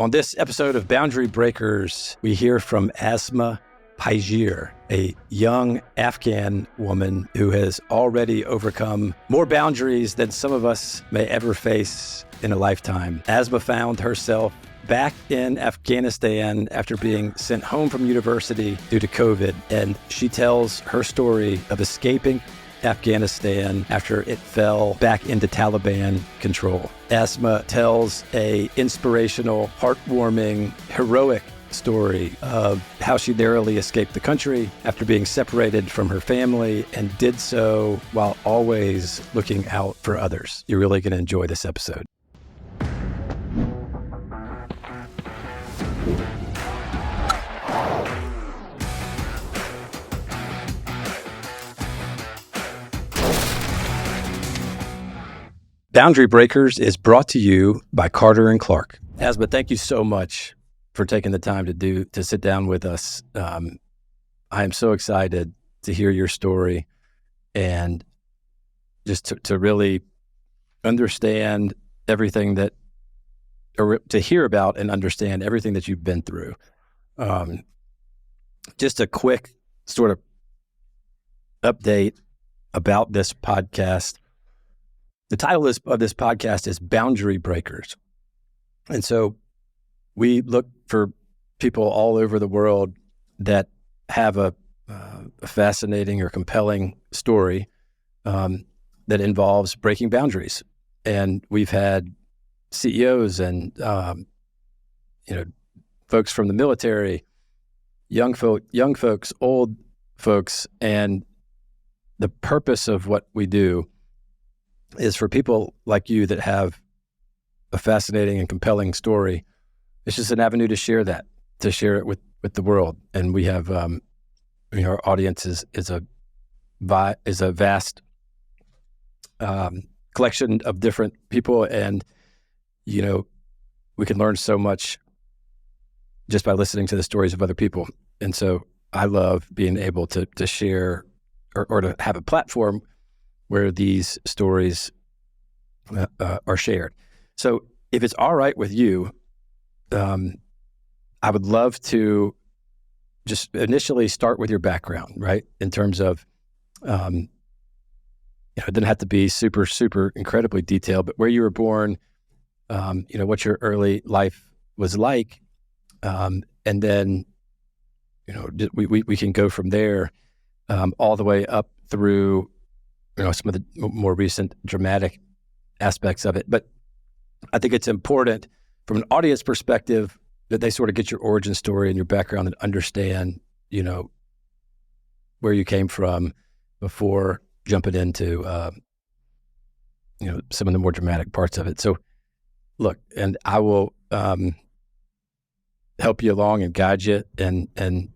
On this episode of Boundary Breakers, we hear from Asma Paigeer, a young Afghan woman who has already overcome more boundaries than some of us may ever face in a lifetime. Asma found herself back in Afghanistan after being sent home from university due to COVID, and she tells her story of escaping Afghanistan after it fell back into Taliban control. Asma tells a inspirational, heartwarming, heroic story of how she narrowly escaped the country after being separated from her family and did so while always looking out for others. You're really going to enjoy this episode. Boundary Breakers is brought to you by Carter and Clark. Asma, thank you so much for taking the time to sit down with us. I am so excited to hear your story and just to really understand everything or to hear about and understand everything that you've been through. Just a quick sort of update about this podcast. The title of this podcast is Boundary Breakers. And so we look for people all over the world that have a fascinating or compelling story that involves breaking boundaries. And we've had CEOs and folks from the military, young folks, old folks, and the purpose of what we do is for people like you that have a fascinating and compelling story. It's just an avenue to share it with the world. And we have, our audience is a vast collection of different people, and we can learn so much just by listening to the stories of other people. And so I love being able to share or to have a platform where these stories are shared. So if it's all right with you, I would love to just initially start with your background, right? In terms of, it didn't have to be super, super incredibly detailed, but where you were born, what your early life was like. And then, we can go from there all the way up through some of the more recent dramatic aspects of it. But I think it's important from an audience perspective that they sort of get your origin story and your background and understand, where you came from before jumping into, some of the more dramatic parts of it. So look, and I will help you along and guide you and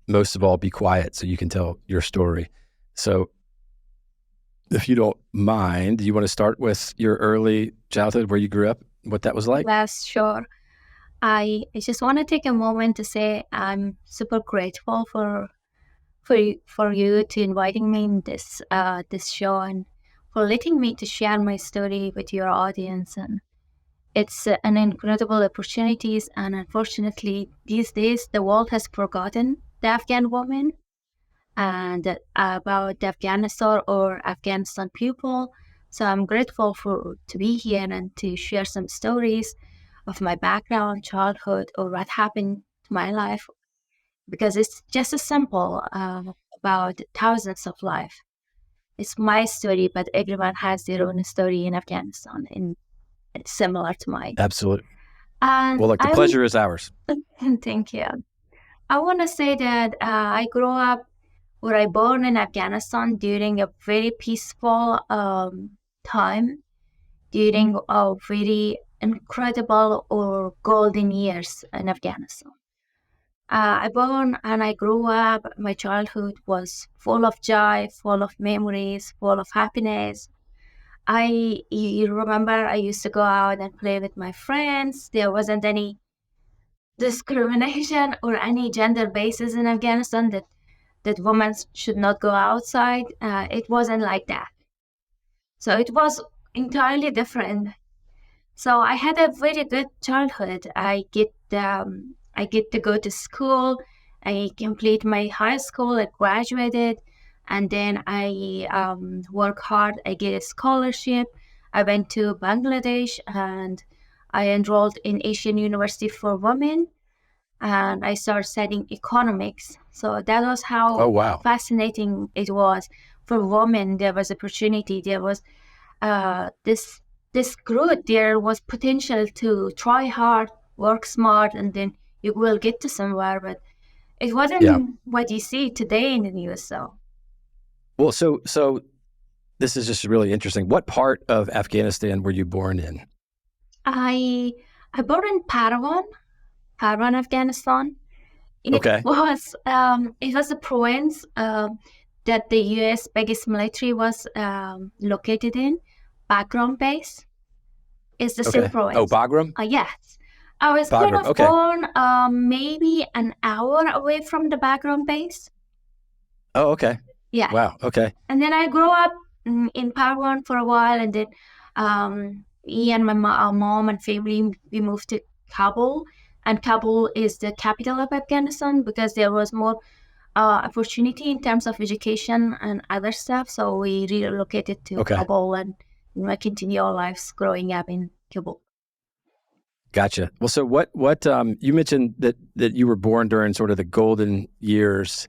most of all, be quiet so you can tell your story. So if you don't mind, do you want to start with your early childhood, where you grew up, what that was like? Yes, sure. I just want to take a moment to say I'm super grateful for you to inviting me in this show and for letting me to share my story with your audience. And it's an incredible opportunity. And unfortunately, these days the world has forgotten the Afghan woman and about Afghanistan or Afghanistan people. So I'm grateful to be here and to share some stories of my background, childhood, or what happened to my life, because it's just as simple about thousands of life. It's my story, but everyone has their own story in Afghanistan, and it's similar to mine. Absolutely. And well, look, the pleasure is ours. Thank you. I want to say that I grew up where I born in Afghanistan during a very peaceful time, during a very incredible or golden years in Afghanistan. I born and I grew up. My childhood was full of joy, full of memories, full of happiness. You remember I used to go out and play with my friends. There wasn't any discrimination or any gender basis in Afghanistan that women should not go outside. It wasn't like that. So it was entirely different So I had a very good childhood. I get to go to school. I complete my high school. I graduated, and then I work hard. I get a scholarship. I went to Bangladesh and I enrolled in Asian University for Women, and I started studying economics. So that was Oh, how wow. fascinating it was. For women, there was opportunity. There was this growth. There was potential to try hard, work smart, and then you will get to somewhere. But it Yeah. wasn't what you see today in the news. So Well, so this is just really interesting. What part of Afghanistan were you born in? I I born in Parwan, Afghanistan. Okay. It was a province that the U.S. biggest military was located in, background base. Is the same Okay. Oh, province. Bagram? Yes. I was kind Bagram. of Okay. born maybe an hour away from the background base. Oh, okay. Yeah. Wow. Okay. And then I grew up in Parwan for a while, and then me and my mom and family, we moved to Kabul. And Kabul is the capital of Afghanistan because there was more opportunity in terms of education and other stuff. So we relocated to Okay. Kabul and continue our lives growing up in Kabul. Gotcha. Well, so what you mentioned that you were born during sort of the golden years.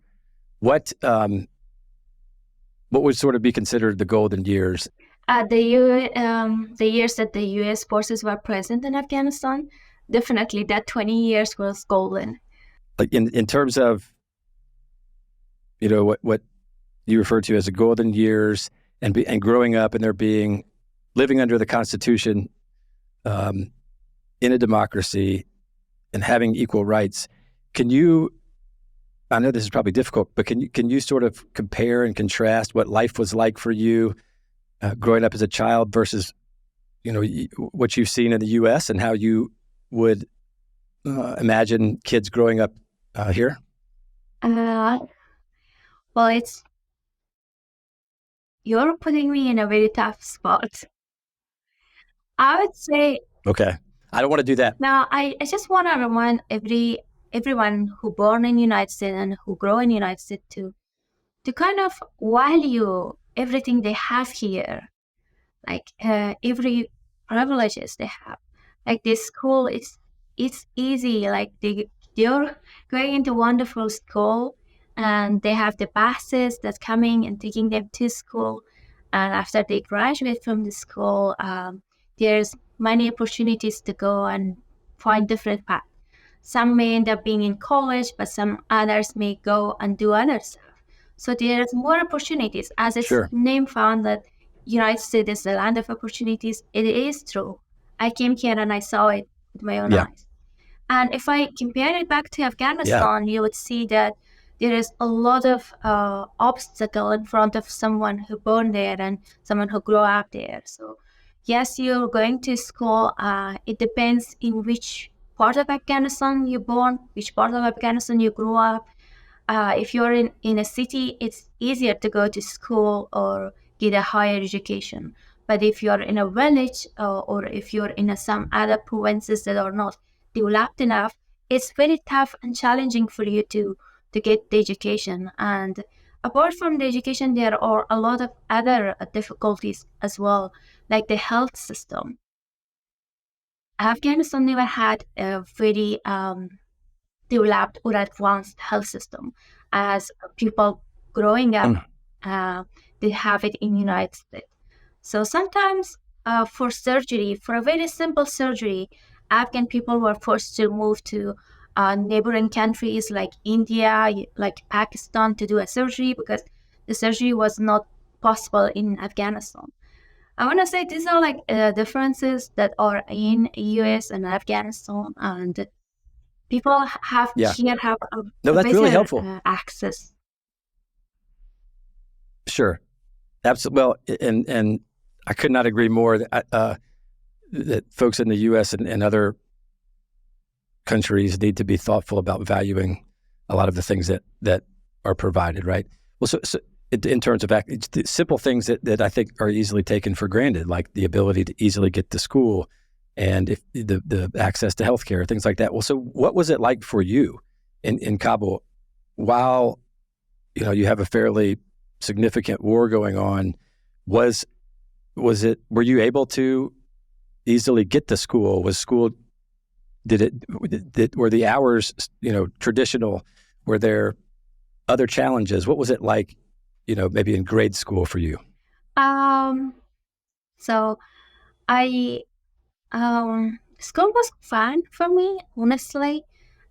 What would sort of be considered the golden years? The years that the U.S. forces were present in Afghanistan, definitely that 20 years was golden. Like in terms of, what you refer to as the golden years and growing up and living under the Constitution, in a democracy and having equal rights. I know this is probably difficult, but can you sort of compare and contrast what life was like for you growing up as a child versus, what you've seen in the U.S. and how you would imagine kids growing up here? Uh, well, you're putting me in a very tough spot. I would say Okay. I don't want to do that. now. I just want to remind everyone who born in United States and who grow in United States to kind of value everything they have here, like every privileges they have. Like this school, it's easy. Like they're going into wonderful school, and they have the buses that's coming and taking them to school. And after they graduate from the school, there's many opportunities to go and find different paths. Some may end up being in college, but some others may go and do other stuff. So there's more opportunities. As its Sure. name found that United States is the land of opportunities, it is true. I came here and I saw it with my own Yeah. eyes. And if I compare it back to Yeah. Afghanistan, you would see that there is a lot of obstacle in front of someone who born there and someone who grew up there. So yes, you're going to school. It depends in which part of Afghanistan you're born, which part of Afghanistan you grew up. If you're in a city, it's easier to go to school or get a higher education. But if you're in a village or if you're in some other provinces that are not developed enough, it's very tough and challenging for you to get the education. And apart from the education, there are a lot of other difficulties as well, like the health system. Afghanistan never had a very developed or advanced health system as people growing up they have it in United States. So sometimes for surgery, for a very simple surgery, Afghan people were forced to move to neighboring countries like India, like Pakistan to do a surgery because the surgery was not possible in Afghanistan. I want to say these are like differences that are in US and Afghanistan, and people have Yeah. here have No, a that's really better helpful. access. Sure. Absolutely. Well, and I could not agree more that folks in the U.S. and other countries need to be thoughtful about valuing a lot of the things that are provided, right? Well, so in terms of the simple things that I think are easily taken for granted, like the ability to easily get to school, and if the access to healthcare, things like that. Well, so what was it like for you in Kabul while you have a fairly significant war going on? Was it, were you able to easily get to school? Was school, were the hours traditional? Were there other challenges? What was it like, maybe in grade school for you? Um, so I school was fun for me, honestly.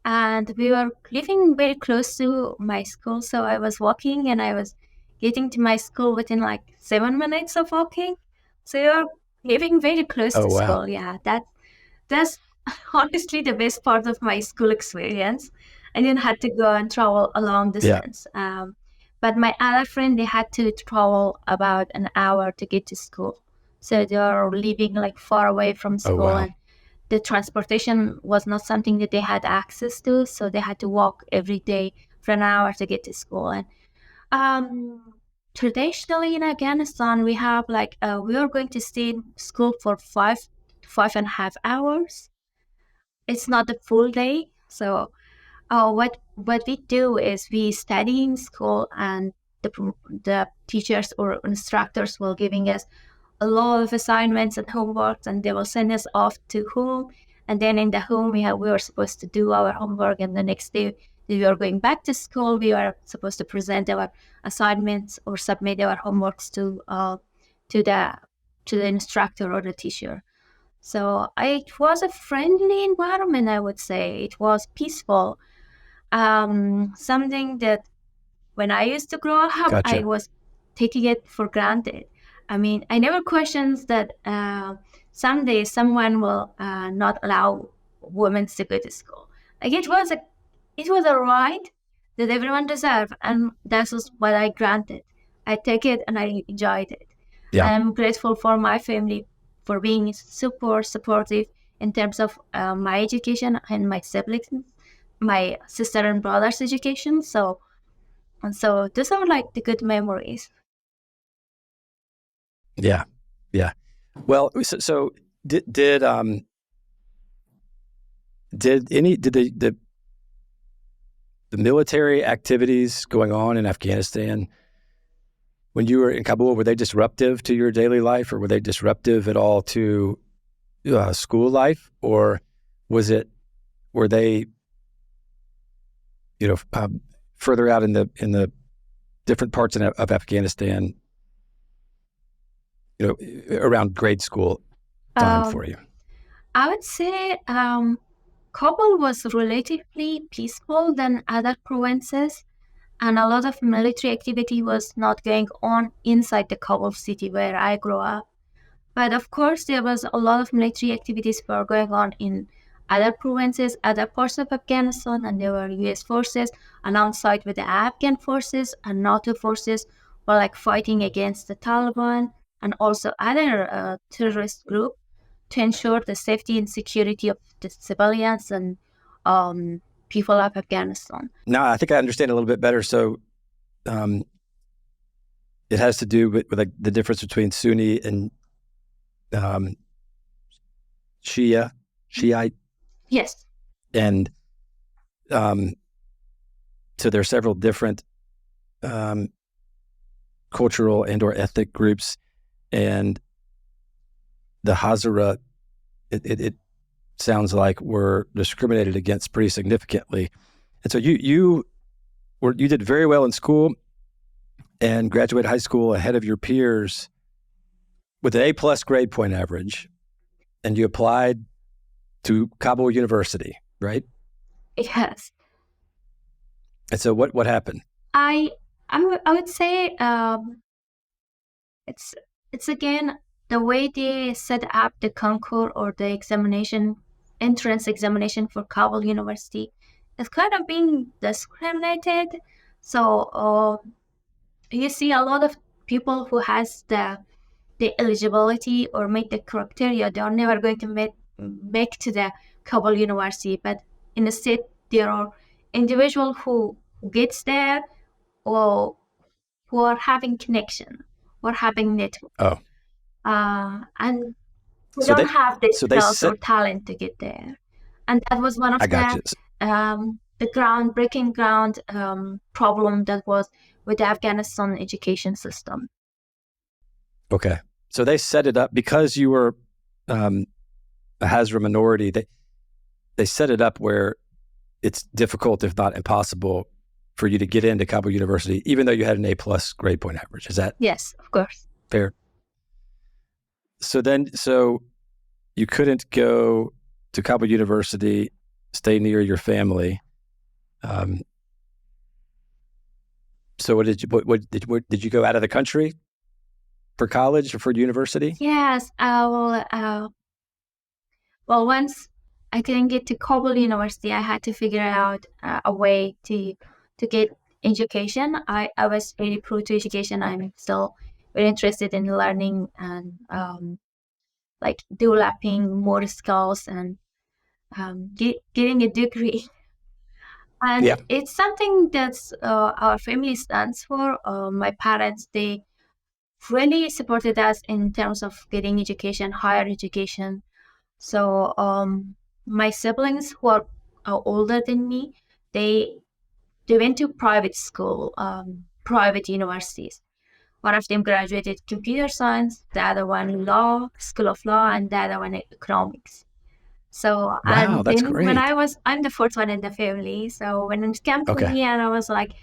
And we were living very close to my school, so I was walking and I was getting to my school within like 7 minutes of walking. So you're living very close Oh, to wow. school. Yeah, that's honestly the best part of my school experience. I didn't have to go and travel a long Yeah. distance. But my other friend, they had to travel about an hour to get to school. So they're living like far away from Oh, school, wow. and the transportation was not something that they had access to. So they had to walk every day for an hour to get to school. And um, traditionally in Afghanistan, we have like we are going to stay in school for 5.5 hours. It's not a full day. So what we do is we study in school, and the teachers or instructors will giving us a lot of assignments and homeworks, and they will send us off to home. And then in the home, we were supposed to do our homework, and the next day we were going back to school. We were supposed to present our assignments or submit our homeworks to the to the instructor or the teacher. So it was a friendly environment, I would say. It was peaceful. Something that when I used to grow up, I Gotcha. was taking it for granted. I mean, I never questioned that someday someone will not allow women to go to school. Like it was a right that everyone deserved, and that was what I granted. I take it and I enjoyed it. Yeah. I'm grateful for my family for being super supportive in terms of my education and my siblings, my sister and brother's education. So those are like the good memories. Yeah. Yeah. Well, so did the military activities going on in Afghanistan when you were in Kabul, were they disruptive to your daily life, or were they disruptive at all to school life, or were they further out in the different parts of Afghanistan, around grade school time Um, for you? I would say Kabul was relatively peaceful than other provinces, and a lot of military activity was not going on inside the Kabul city where I grew up. But of course, there was a lot of military activities were going on in other provinces, other parts of Afghanistan, and there were U.S. forces alongside with the Afghan forces and NATO forces were like fighting against the Taliban and also other terrorist group to ensure the safety and security of the civilians and people of Afghanistan. Now, I think I understand a little bit better. So um, it has to do with like the difference between Sunni and um, Shiite, Yes. and um, so there are several different um, cultural and or ethnic groups, and the Hazara, it sounds like were discriminated against pretty significantly. And so you did very well in school and graduated high school ahead of your peers with an A+ grade point average, and you applied to Kabul University, right? Yes. And so what happened? I I would say it's it's again the way they set up the concours or the examination entrance examination for Kabul University is kind of being discriminated. So you see a lot of people who has the eligibility or meet the criteria, they are never going to make to the Kabul University. But instead, there are individuals who gets there or who are having connection or having network. Oh, And We So don't they have the so they skills set or talent to get there. And that was one of I got you. the groundbreaking problem that was with the Afghanistan education system. Okay. So they set it up because you were a Hazara minority. They set it up where it's difficult, if not impossible, for you to get into Kabul University, even though you had an A+ grade point average. Is that Yes, of course. fair? So you couldn't go to Kabul University, stay near your family. So did you go out of the country for college or for university? Yes. Well, once I couldn't get to Kabul University, I had to figure out a way to get education. I was very pro to education. I'm still very interested in learning and like developing more skills and getting a degree. And Yeah. it's something that's our family stands for. My parents, they really supported us in terms of getting education, higher education. So my siblings who are older than me, they they went to private school, private universities. One of them graduated computer science, the other one law, school of law, and the other one economics. So, Wow, and that's then when great. I'm the fourth one in the family. So when it came to Okay. me, and I was like,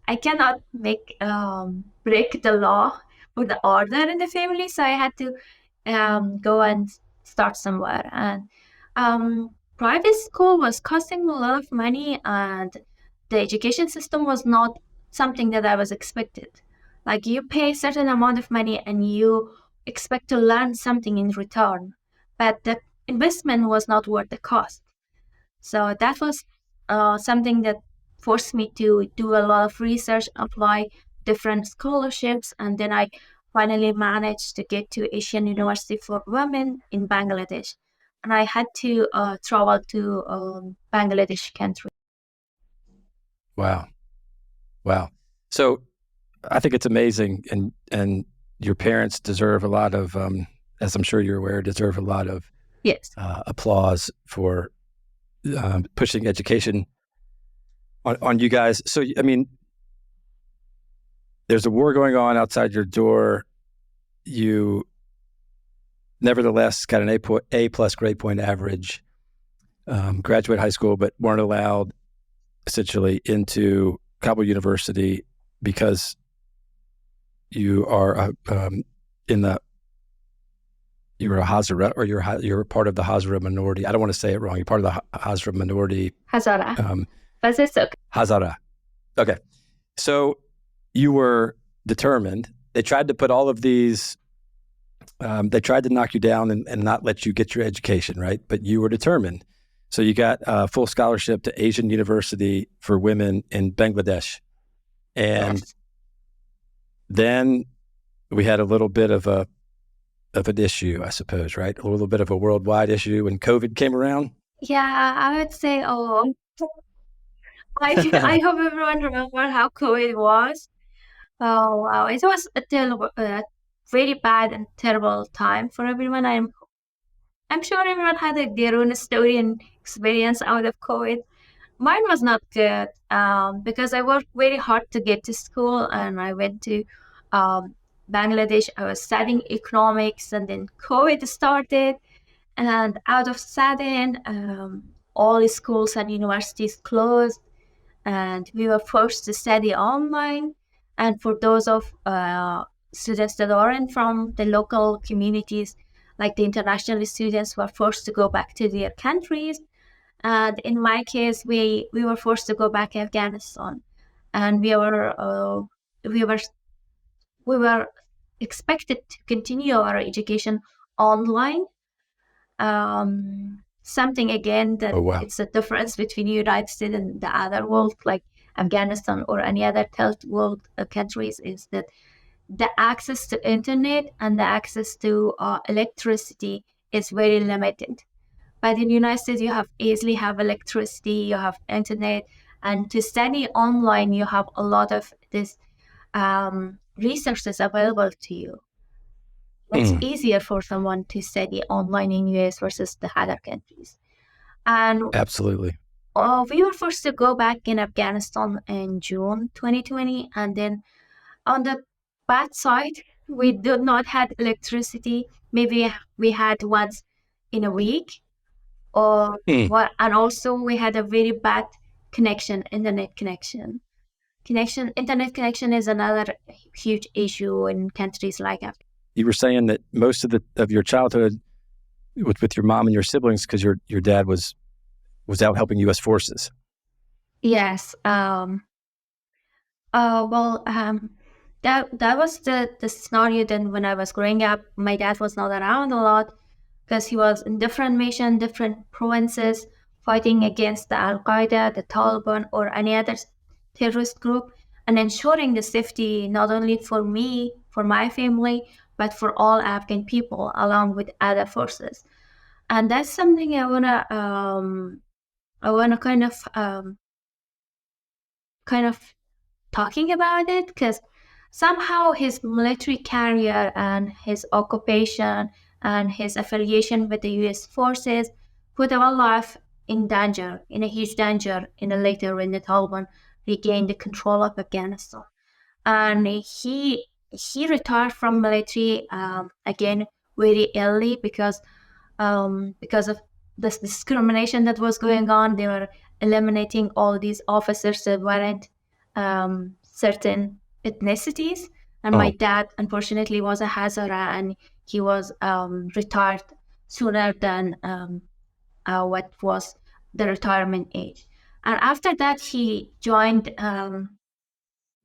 I cannot break the law or the order in the family. So I had to go and start somewhere. And private school was costing a lot of money, and the education system was not something that I was expected. Like you pay a certain amount of money and you expect to learn something in return, but the investment was not worth the cost. So that was something that forced me to do a lot of research, apply different scholarships, and then I finally managed to get to Asian University for Women in Bangladesh. And I had to travel to Bangladesh country. Wow. Wow. So I think it's amazing, and your parents deserve a lot of, as I'm sure you're aware, deserve a lot of Yes. applause for pushing education on you guys. So I mean, there's a war going on outside your door. You nevertheless got an A+ grade point average, graduate high school, but weren't allowed essentially into Kabul University because you are in the you're a Hazara, or you're part of the Hazara minority. I don't want to say it wrong. You're part of the Hazara minority. Hazara. But it's okay. Hazara. Okay. So you were determined. They tried to put all of these. They tried to knock you down and not let you get your education, right? But you were determined. So you got a full scholarship to Asian University for Women in Bangladesh, and Yes. then we had a little bit of an issue, I suppose, right? A little bit of a worldwide issue when COVID came around. Yeah, I would say, I hope everyone remember how COVID was. Oh, wow. It was a terrible, very bad and terrible time for everyone. I'm sure everyone had their own story and experience out of COVID. Mine was not good because I worked very hard to get to school, and I went to um, Bangladesh. I was studying economics, and then COVID started, and out of sudden, all the schools and universities closed, and we were forced to study online. And for those of students that aren't from the local communities, like the international students, were forced to go back to their countries. And in my case, we were forced to go back to Afghanistan, and we were we were expected to continue our education online. Something again that Oh wow! it's a difference between United States and the other world, like Afghanistan or any other third world countries, is that the access to internet and the access to electricity is very limited. But in the United States, you have easily have electricity, you have internet, and to study online, you have a lot of this resources available to you. it's Mm, easier for someone to study online in US versus the other countries. And absolutely. we were forced to go back in Afghanistan in June 2020. And then on the bad side, we did not have electricity. Maybe we had once in a week, or Mm. what? And also we had a very bad connection, internet connection. Internet connection is another huge issue in countries like Afghanistan. You were saying that most of your childhood with your mom and your siblings, because your dad was out helping U.S. forces. Yes. Well, that was the scenario. Then when I was growing up, my dad was not around a lot because he was in different missions, different provinces, fighting against the Al Qaeda, the Taliban, or any other terrorist group, and ensuring the safety not only for me, for my family, but for all Afghan people, along with other forces. And that's something I wanna kind of talking about it, because somehow his military career and his occupation and his affiliation with the US forces put our life in danger, in a huge danger, in a later when the Taliban regained the control of Afghanistan. And he retired from military again very early because of this discrimination that was going on. They were eliminating all these officers that weren't certain ethnicities. And my Oh, dad, unfortunately, was a Hazara, and he was retired sooner than what was the retirement age. And after that, he joined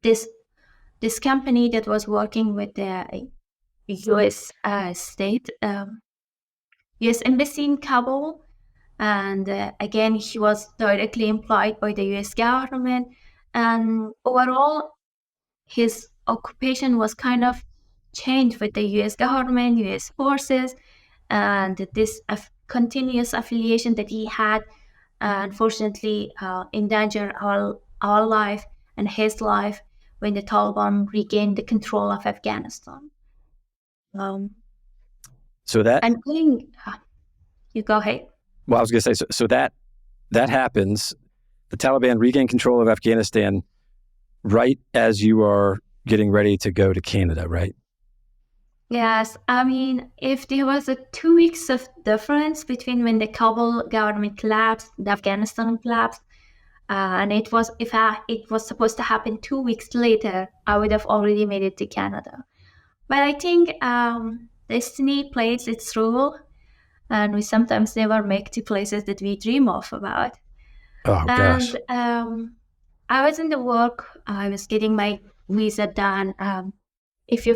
this this company that was working with the U.S. State U.S. Embassy in Kabul. And again, he was directly employed by the US government. And overall, his occupation was kind of changed with the US government, US forces, and this continuous affiliation that he had, unfortunately, endangered our life and his life when the Taliban regained the control of Afghanistan. Um, so that I'm going, you go ahead. well, I was going to say so that happens. The Taliban regain control of Afghanistan right as you are getting ready to go to Canada, right? Yes, I mean, if there was a 2 weeks of difference between when the Kabul government collapsed, the Afghanistan collapsed, and it was supposed to happen 2 weeks later, I would have already made it to Canada. But I think destiny plays its role, and we sometimes never make the places that we dream of about. Oh gosh. And I was in the work. I was getting my visa done. If you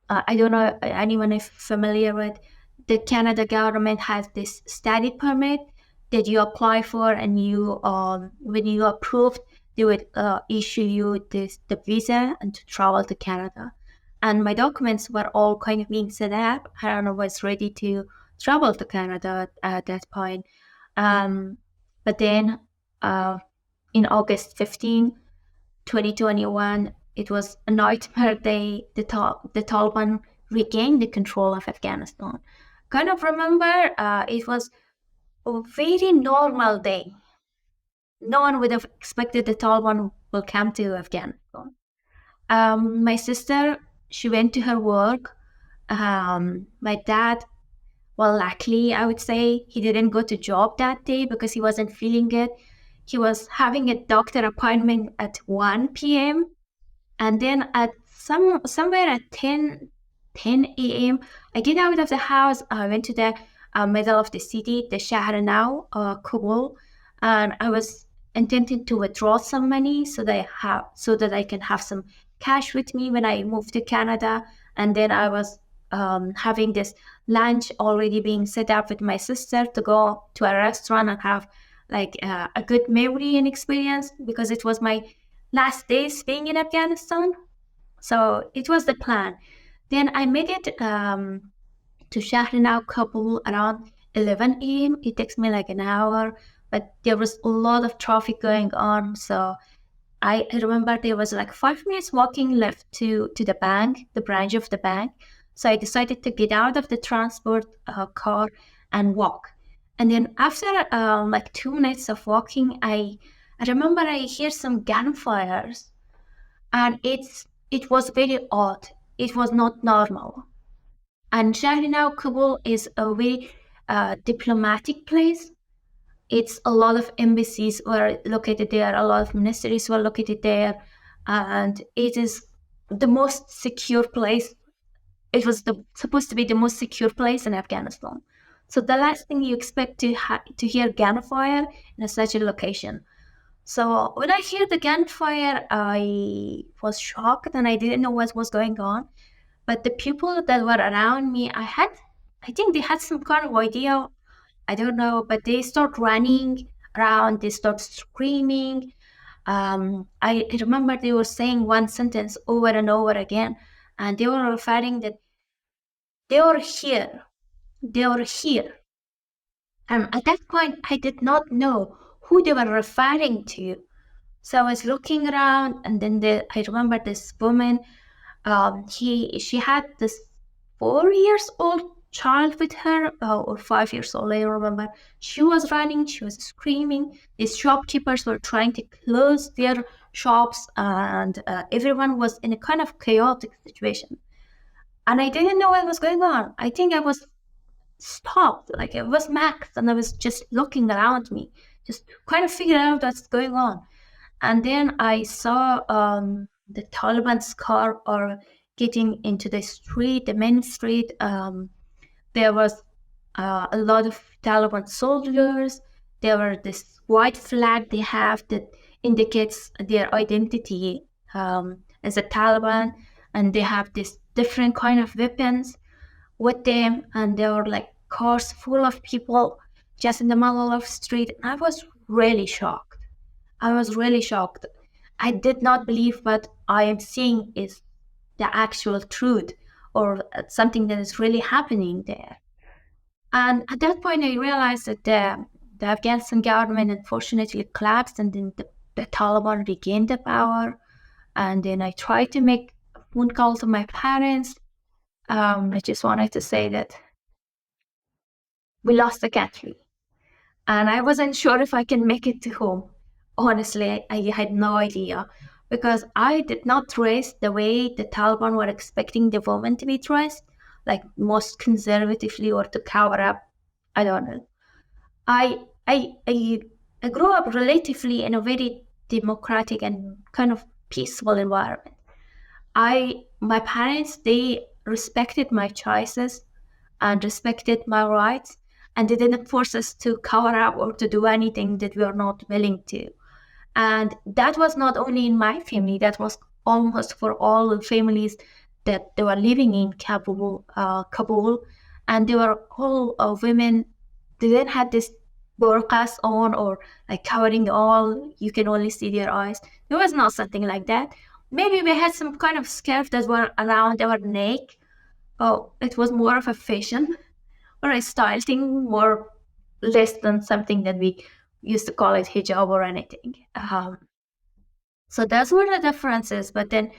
I don't know anyone is familiar with, the Canada government has this study permit that you apply for, and you when you approved, they would issue you the visa and to travel to Canada. And my documents were all kind of being set up, and I was ready to travel to Canada at that point. Um, but then uh, in August 15, 2021, it was a nightmare day. The Taliban regained the control of Afghanistan. Kind of remember, it was a very normal day. No one would have expected the Taliban will come to Afghanistan. My sister, she went to her work. My dad, well, luckily, I would say he didn't go to job that day because he wasn't feeling good. He was having a doctor appointment at 1 p.m. And then at somewhere at 10 a.m., I get out of the house. I went to the middle of the city, the Shahr now, Kabul, and I was intending to withdraw some money so that I can have some cash with me when I move to Canada. And then I was having this lunch already being set up with my sister to go to a restaurant and have like a good memory and experience, because it was my last days being in Afghanistan. So it was the plan. Then I made it to Shahrinau, Kabul around 11 a.m. It takes me like an hour, but there was a lot of traffic going on. So I remember there was like 5 minutes walking left to the bank, the branch of the bank. So I decided to get out of the transport car and walk. And then after like 2 minutes of walking, I remember I hear some gunfires, and it was very odd. It was not normal. And Shahrinau, Kabul is a very diplomatic place. It's a lot of embassies were located there, a lot of ministries were located there, and it is the most secure place. It was supposed to be the most secure place in Afghanistan. So the last thing you expect to hear gunfire in such a location. So when I hear the gunfire, I was shocked and I didn't know what was going on. But the people that were around me, I think they had some kind of idea. I don't know, but they start running around. They start screaming. I remember they were saying one sentence over and over again, and they were referring that they were here. They were here. At that point, I did not know who they were referring to. So I was looking around, and then I remember this woman. She had this 4 years old child with her, or 5 years old. I remember she was running, she was screaming. These shopkeepers were trying to close their shops, and everyone was in a kind of chaotic situation. And I didn't know what was going on. I think I was stopped, like it was max, and I was just looking around me, just kind of figuring out what's going on. And then I saw the Taliban's car or getting into the street, the main street. There was a lot of Taliban soldiers. There were this white flag they have that indicates their identity as a Taliban, and they have this different kind of weapons with them, and there were like cars full of people just in the middle of the street. I was really shocked. I was really shocked. I did not believe what I am seeing is the actual truth, or something that is really happening there. And at that point, I realized that the Afghanistan government unfortunately collapsed, and then the Taliban regained the power. And then I tried to make a phone call to my parents. I just wanted to say that we lost the country, and I wasn't sure if I can make it to home. Honestly, I had no idea, because I did not dress the way the Taliban were expecting the women to be dressed, like most conservatively or to cover up. I don't know. I I I, I grew up relatively in a very democratic and kind of peaceful environment. My parents, they respected my choices and respected my rights, and they didn't force us to cover up or to do anything that we are not willing to. And that was not only in my family, that was almost for all the families that they were living in Kabul, and they were all women. They didn't have this burqas on, or like covering all. You can only see their eyes. There was not something like that. Maybe we had some kind of scarf that were around our neck. Oh, it was more of a fashion or a style thing, more less than something that we used to call it hijab or anything. So those were the differences. But then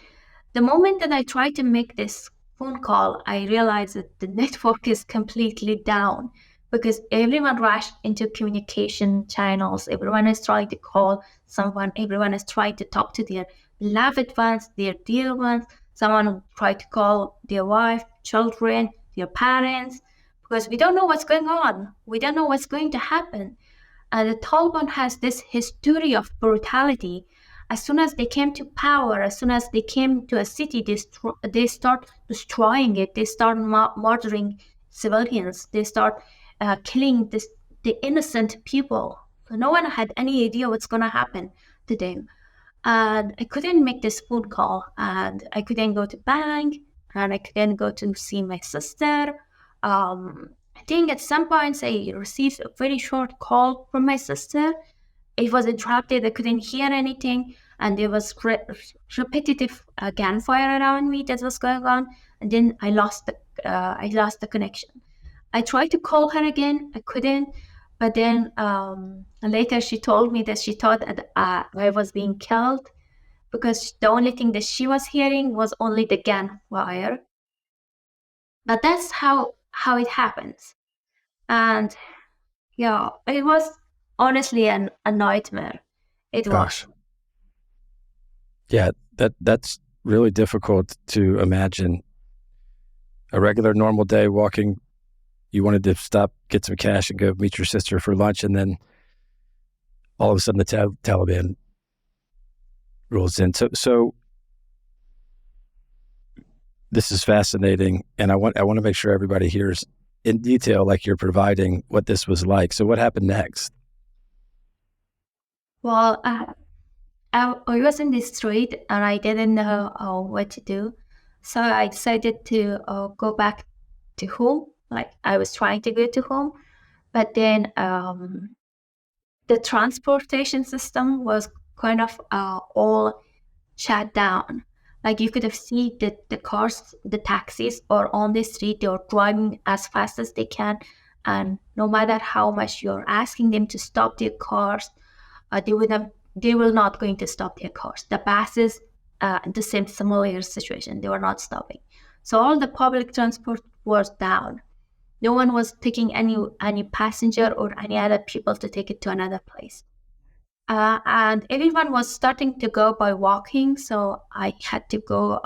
the moment that I tried to make this phone call, I realized that the network is completely down, because everyone rushed into communication channels. Everyone is trying to call someone. Everyone is trying to talk to their beloved ones, their dear ones. Someone tried to call their wife, children, their parents, because we don't know what's going on. We don't know what's going to happen. And the Taliban has this history of brutality. As soon as they came to power, as soon as they came to a city, they start destroying it. They start murdering civilians. They start killing the innocent people. So no one had any idea what's going to happen to them. And I couldn't make this phone call, and I couldn't go to bank, and I couldn't go to see my sister. I think at some points I received a very short call from my sister. It was interrupted. I couldn't hear anything, and there was repetitive gunfire around me that was going on. And then I lost the connection. I tried to call her again. I couldn't. But then later she told me that she thought that I was being killed, because the only thing that she was hearing was only the gunfire. But that's how it happens. And yeah, it was honestly a nightmare. It Gosh. was. Yeah, that's really difficult to imagine. A regular normal day walking, you wanted to stop, get some cash and go meet your sister for lunch, and then all of a sudden the Taliban rolls in. So this is fascinating, and I want to make sure everybody hears in detail, like you're providing, what this was like. So what happened next? Well, I was in the street and I didn't know what to do. So I decided to go back to home. Like I was trying to go to home, but then the transportation system was kind of all shut down. Like you could have seen that the cars, the taxis are on the street, they're driving as fast as they can. And no matter how much you're asking them to stop their cars, they will not going to stop their cars. The buses, the same similar situation, they were not stopping. So all the public transport was down. No one was taking any passenger or any other people to take it to another place. And everyone was starting to go by walking, so I had to go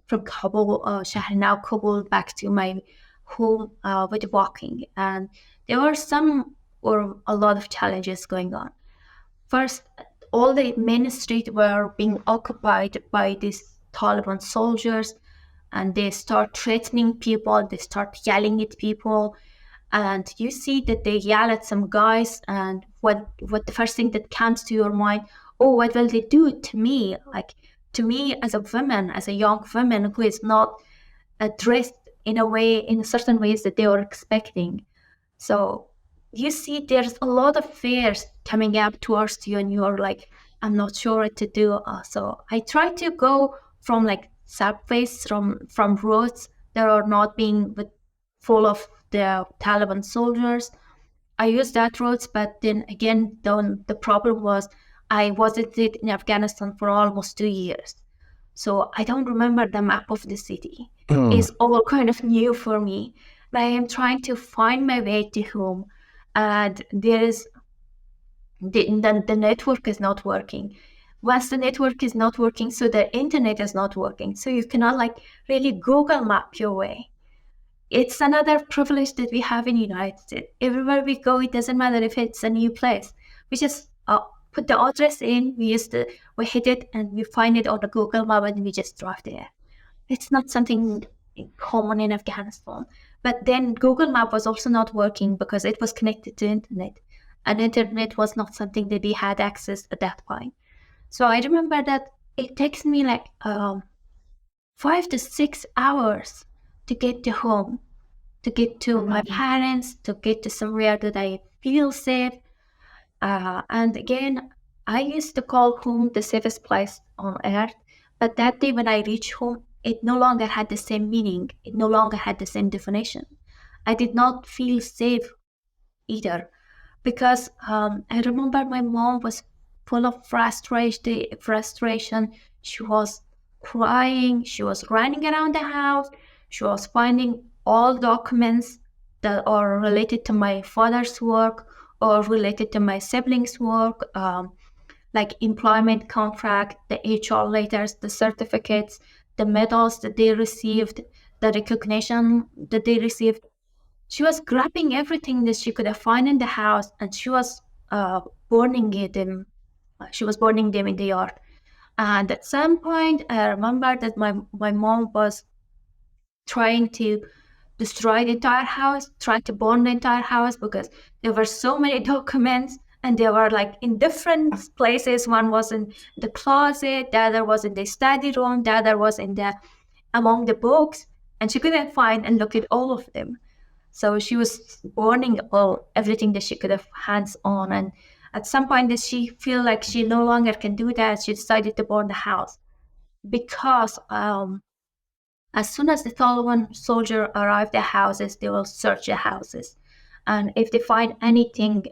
from Kabul, Shahrinau, Kabul, back to my home with walking. And there were some or a lot of challenges going on. First, all the main streets were being occupied by these Taliban soldiers, and they start threatening people, they start yelling at people, and you see that they yell at some guys, and what the first thing that comes to your mind, oh, what will they do to me? Like to me as a woman, as a young woman who is not dressed in a way, in certain ways that they are expecting. So you see, there's a lot of fears coming up towards you, and you're like, I'm not sure what to do. So I try to go from like subways, from roads that are not being full of the Taliban soldiers. I used that roads, but then again, the problem was I wasn't in Afghanistan for almost 2 years. So I don't remember the map of the city. Hmm. It's all kind of new for me. But I am trying to find my way to home. And there is the network is not working. Once the network is not working, so the internet is not working. So you cannot like really Google map your way. It's another privilege that we have in the United States. Everywhere we go, it doesn't matter if it's a new place. We just put the address in, we hit it, and we find it on the Google map, and we just drive there. It's not something common in Afghanistan. But then Google Map was also not working because it was connected to internet, and internet was not something that we had access at that point. So I remember that it takes me like 5 to 6 hours to get to home, to get to my parents, to get to somewhere that I feel safe. And again, I used to call home the safest place on earth. But that day when I reached home, it no longer had the same meaning. It no longer had the same definition. I did not feel safe either because I remember my mom was full of frustration. She was crying. She was running around the house. She was finding all documents that are related to my father's work or related to my siblings' work, like employment contract, the HR letters, the certificates, the medals that they received, the recognition that they received. She was grabbing everything that she could find in the house, and she was burning it in. She was burning them in the yard. And at some point, I remember that my mom was trying to destroy the entire house, trying to burn the entire house because there were so many documents and they were like in different places. One was in the closet, the other was in the study room, the other was in the among the books, and she couldn't find and look at all of them. So she was burning all everything that she could have hands on. And at some point, did she feel like she no longer can do that? She decided to burn the house because as soon as the Taliban soldier arrive the houses, they will search the houses, and if they find anything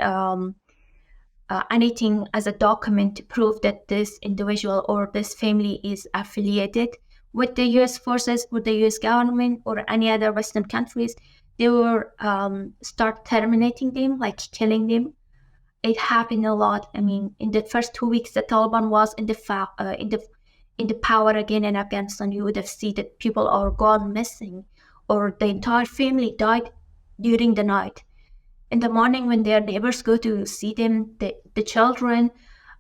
as a document to prove that this individual or this family is affiliated with the U.S. forces, with the U.S. government, or any other Western countries, they were start terminating them, like killing them. It happened a lot. I mean, in the first 2 weeks, the Taliban was in the power again in Afghanistan. You would have seen that people are gone missing, or the entire family died during the night. In the morning, when their neighbors go to see them, the children,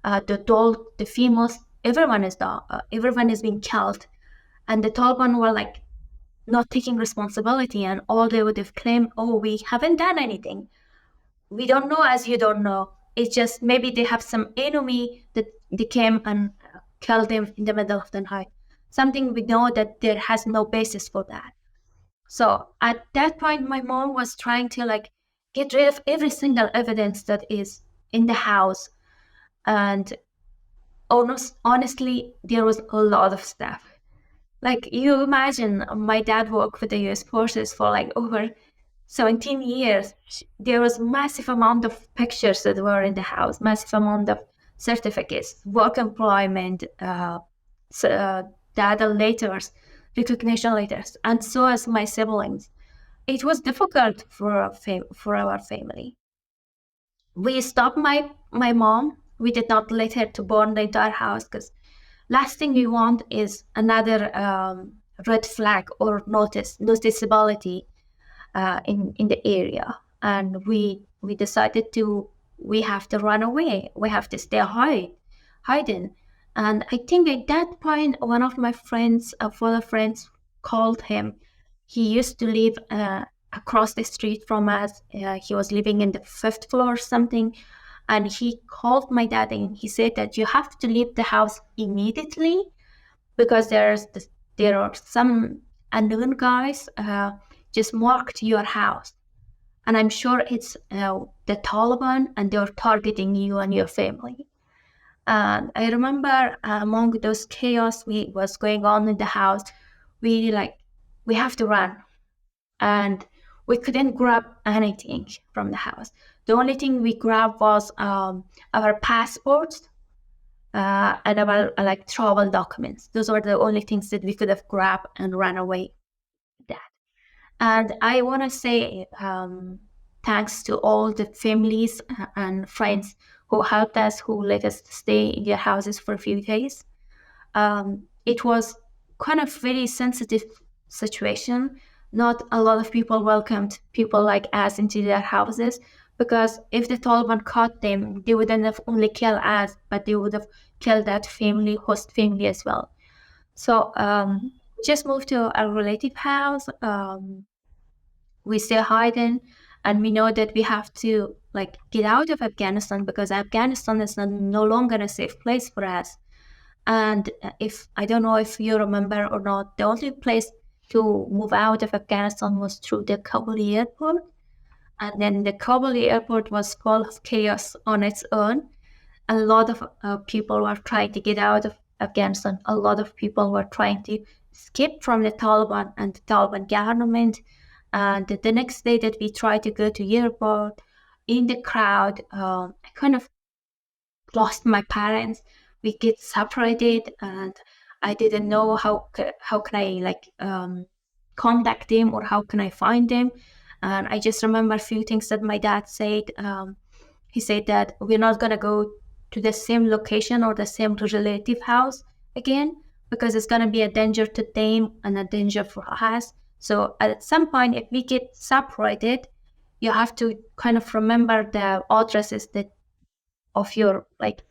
the adult, the females, everyone is being killed, and the Taliban were like not taking responsibility, and all they would have claimed, oh, we haven't done anything. We don't know as you don't know. It's just maybe they have some enemy that they came and killed them in the middle of the night. Something we know that there has no basis for that. So at that point, my mom was trying to like get rid of every single evidence that is in the house. And honestly, there was a lot of stuff. Like you imagine, my dad worked with the U.S. forces for like over 17 years. There was massive amount of pictures that were in the house, massive amount of certificates, work employment, data letters, recognition letters, and so as my siblings. It was difficult for for our family. We stopped my mom. We did not let her to burn the entire house because last thing we want is another red flag or noticeability in the area. And we decided to we have to run away. We have to stay hiding. And I think at that point, one of my friends, fellow friends, called him. He used to live across the street from us. He was living in the fifth floor or something. And he called my dad and he said that you have to leave the house immediately because there are some unknown guys just marked your house. And I'm sure it's the Taliban and they're targeting you and your family. And I remember among those chaos we was going on in the house, we like, we have to run. And we couldn't grab anything from the house. The only thing we grabbed was our passports and our like travel documents. Those were the only things that we could have grabbed and run away with that. And I want to say thanks to all the families and friends who helped us, who let us stay in their houses for a few days. It was kind of very sensitive situation. Not a lot of people welcomed people like us into their houses because if the Taliban caught them, they wouldn't have only killed us, but they would have killed that family, host family as well. So just moved to a relative house. We still hiding, and we know that we have to like get out of Afghanistan because Afghanistan is no longer a safe place for us. And if I don't know if you remember or not, the only place to move out of Afghanistan was through the Kabul airport. And then the Kabul airport was full of chaos on its own. A lot of people were trying to get out of Afghanistan. A lot of people were trying to escape from the Taliban and the Taliban government. And the next day that we tried to go to airport, in the crowd, I kind of lost my parents. We get separated, and I didn't know how can I like contact them or how can I find them. And I just remember a few things that my dad said. He said that we're not gonna go to the same location or the same relative house again because it's gonna be a danger to them and a danger for us. So at some point, if we get separated, you have to kind of remember the addresses that of your like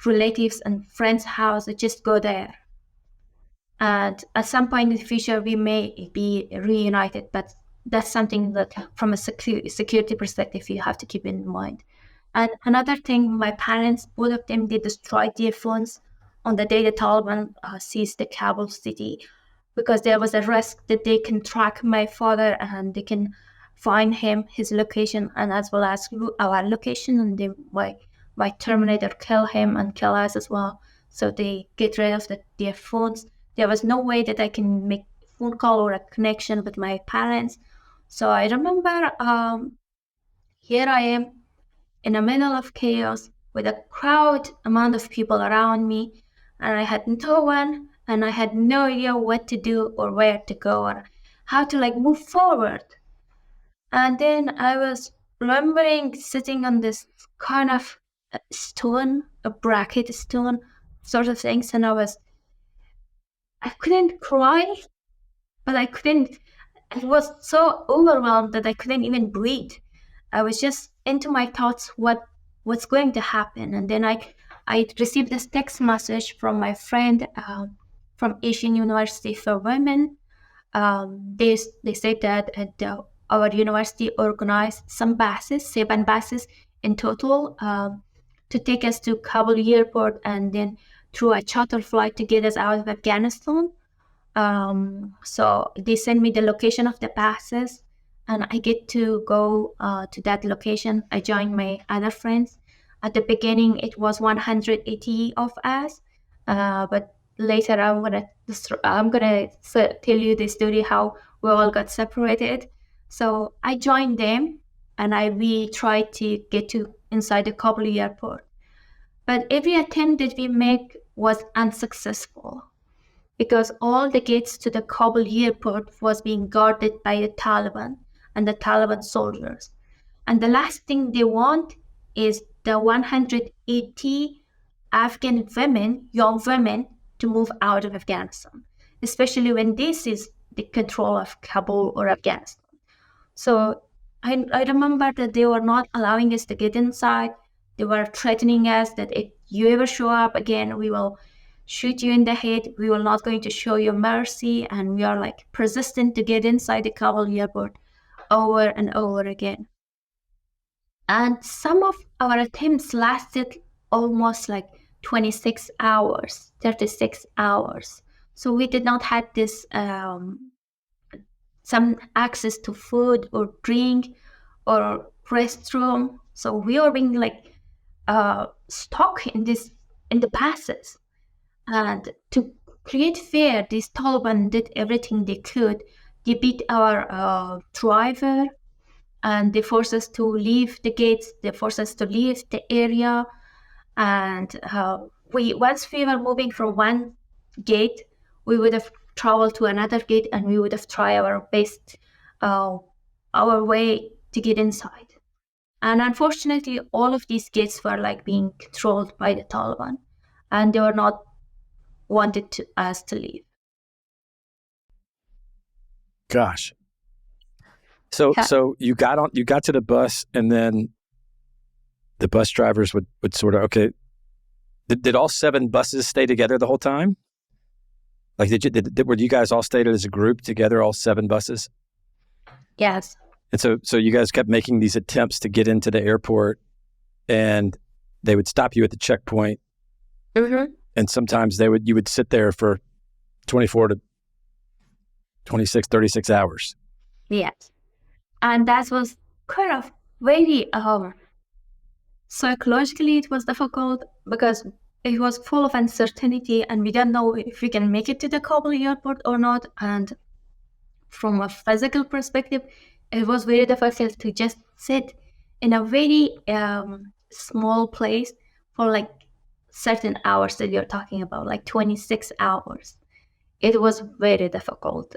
relatives and friends' house. Just go there. And at some point in the future, we may be reunited, but that's something that, from a security perspective, you have to keep in mind. And another thing, my parents, both of them, they destroyed their phones on the day the Taliban seized the Kabul city because there was a risk that they can track my father and they can find him, his location, and as well as our location, and they might terminate or kill him and kill us as well. So they get rid of their phones. There was no way that I can make a phone call or a connection with my parents. So I remember here I am in the middle of chaos with a crowd amount of people around me, and I had no one and I had no idea what to do or where to go or how to move forward. And then I was remembering sitting on this kind of stone, a bracket stone sort of things, and I couldn't cry, but I was so overwhelmed that I couldn't even breathe. I was just into my thoughts, what's going to happen. And then I received this text message from my friend from Asian University for Women. They said that our university organized some buses, 7 buses in total, to take us to Kabul airport and then through a charter flight to get us out of Afghanistan. So they send me the location of the passes, and I get to go to that location. I join my other friends. At the beginning, it was 180 of us, but later I'm gonna tell you the story how we all got separated. So I joined them, and we tried to get to inside the Kabul airport, but every attempt that we make was unsuccessful, because all the gates to the Kabul airport was being guarded by the Taliban and the Taliban soldiers. And the last thing they want is the 180 Afghan women, young women, to move out of Afghanistan, especially when this is the control of Kabul or Afghanistan. So I remember that they were not allowing us to get inside. They were threatening us that if you ever show up again, we will shoot you in the head. We will not going to show you mercy. And we are persistent to get inside the Kabul airport over and over again. And some of our attempts lasted almost 26 hours, 36 hours. So we did not have this some access to food or drink or restroom. So we were being stuck in the passes. And to create fear, these Taliban did everything they could. They beat our driver, and they forced us to leave the gates. They forced us to leave the area. And once we were moving from one gate, we would have traveled to another gate, and we would have tried our best, our way to get inside. And unfortunately, all of these gates were being controlled by the Taliban, and they were not wanted us to leave. Gosh. So you got to the bus, and then the bus drivers would sort of, okay. Did all 7 buses stay together the whole time? Were you guys all stayed as a group together, all 7 buses? Yes. And so you guys kept making these attempts to get into the airport, and they would stop you at the checkpoint. Mm-hmm. And sometimes you would sit there for 24 to 26, 36 hours. Yes. And that was kind of very, psychologically it was difficult, because it was full of uncertainty, and we don't know if we can make it to the Kabul airport or not. And from a physical perspective, it was very difficult to just sit in a very small place for certain hours that you're talking about, 26 hours. It was very difficult.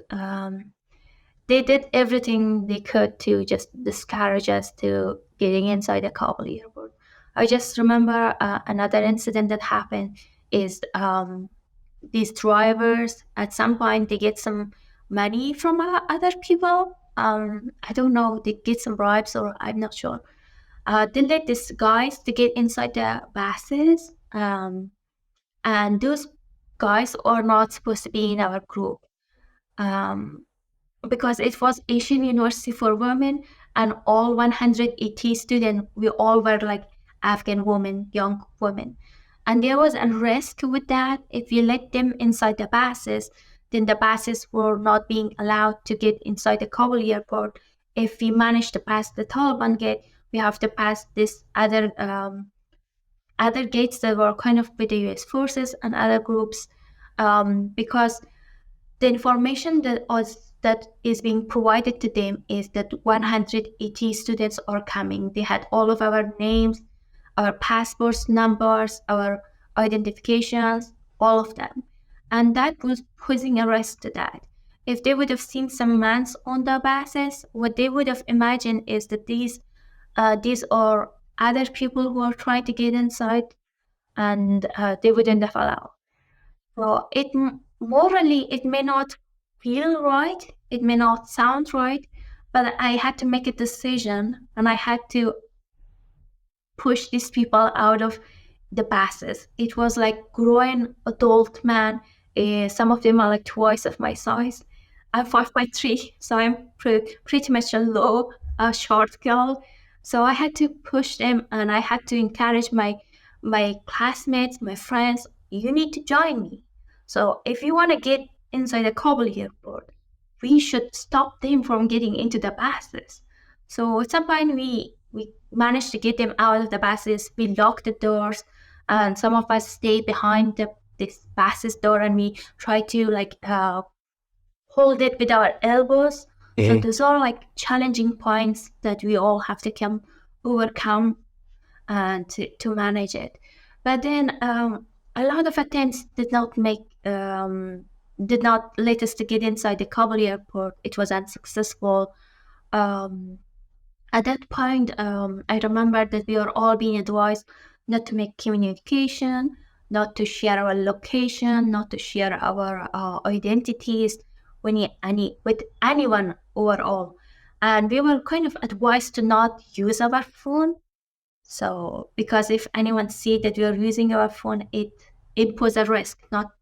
They did everything they could to just discourage us to getting inside the Kabul airport. I just remember another incident that happened is these drivers, at some point, they get some money from other people. I don't know, they get some bribes, or I'm not sure. They let these guys to get inside the buses, and those guys are not supposed to be in our group, because it was Asian University for Women, and all 180 students, we all were Afghan women, young women. And there was a risk with that. If you let them inside the buses, then the buses were not being allowed to get inside the Kabul airport. If we managed to pass the Taliban gate, we have to pass this other gates that were kind of with the US forces and other groups, because the information that is being provided to them is that 180 students are coming. They had all of our names, our passports numbers, our identifications, all of them. and that was posing a risk to that. If they would have seen some men on the buses, what they would have imagined is that these are other people who are trying to get inside, and they wouldn't have allowed. So morally, it may not feel right, it may not sound right, but I had to make a decision, and I had to push these people out of the buses. It was like grown adult man. Some of them are like twice of my size. I'm 5'3", so I'm pretty much a low, short girl. So I had to push them, and I had to encourage my classmates, my friends. You need to join me. So if you want to get inside the Kabul airport, we should stop them from getting into the buses. So at some point, we managed to get them out of the buses. We locked the doors, and some of us stayed behind this bus's door, and we tried to hold it with our elbows. So those are like challenging points that we all have to overcome and to manage it. But then a lot of attempts did not let us to get inside the Kabul airport. It was unsuccessful. Um, at that point, I remember that we were all being advised not to make communication, not to share our location, not to share our identities with anyone overall. And we were kind of advised to not use our phone. So, because if anyone see that we are using our phone, it poses a risk, not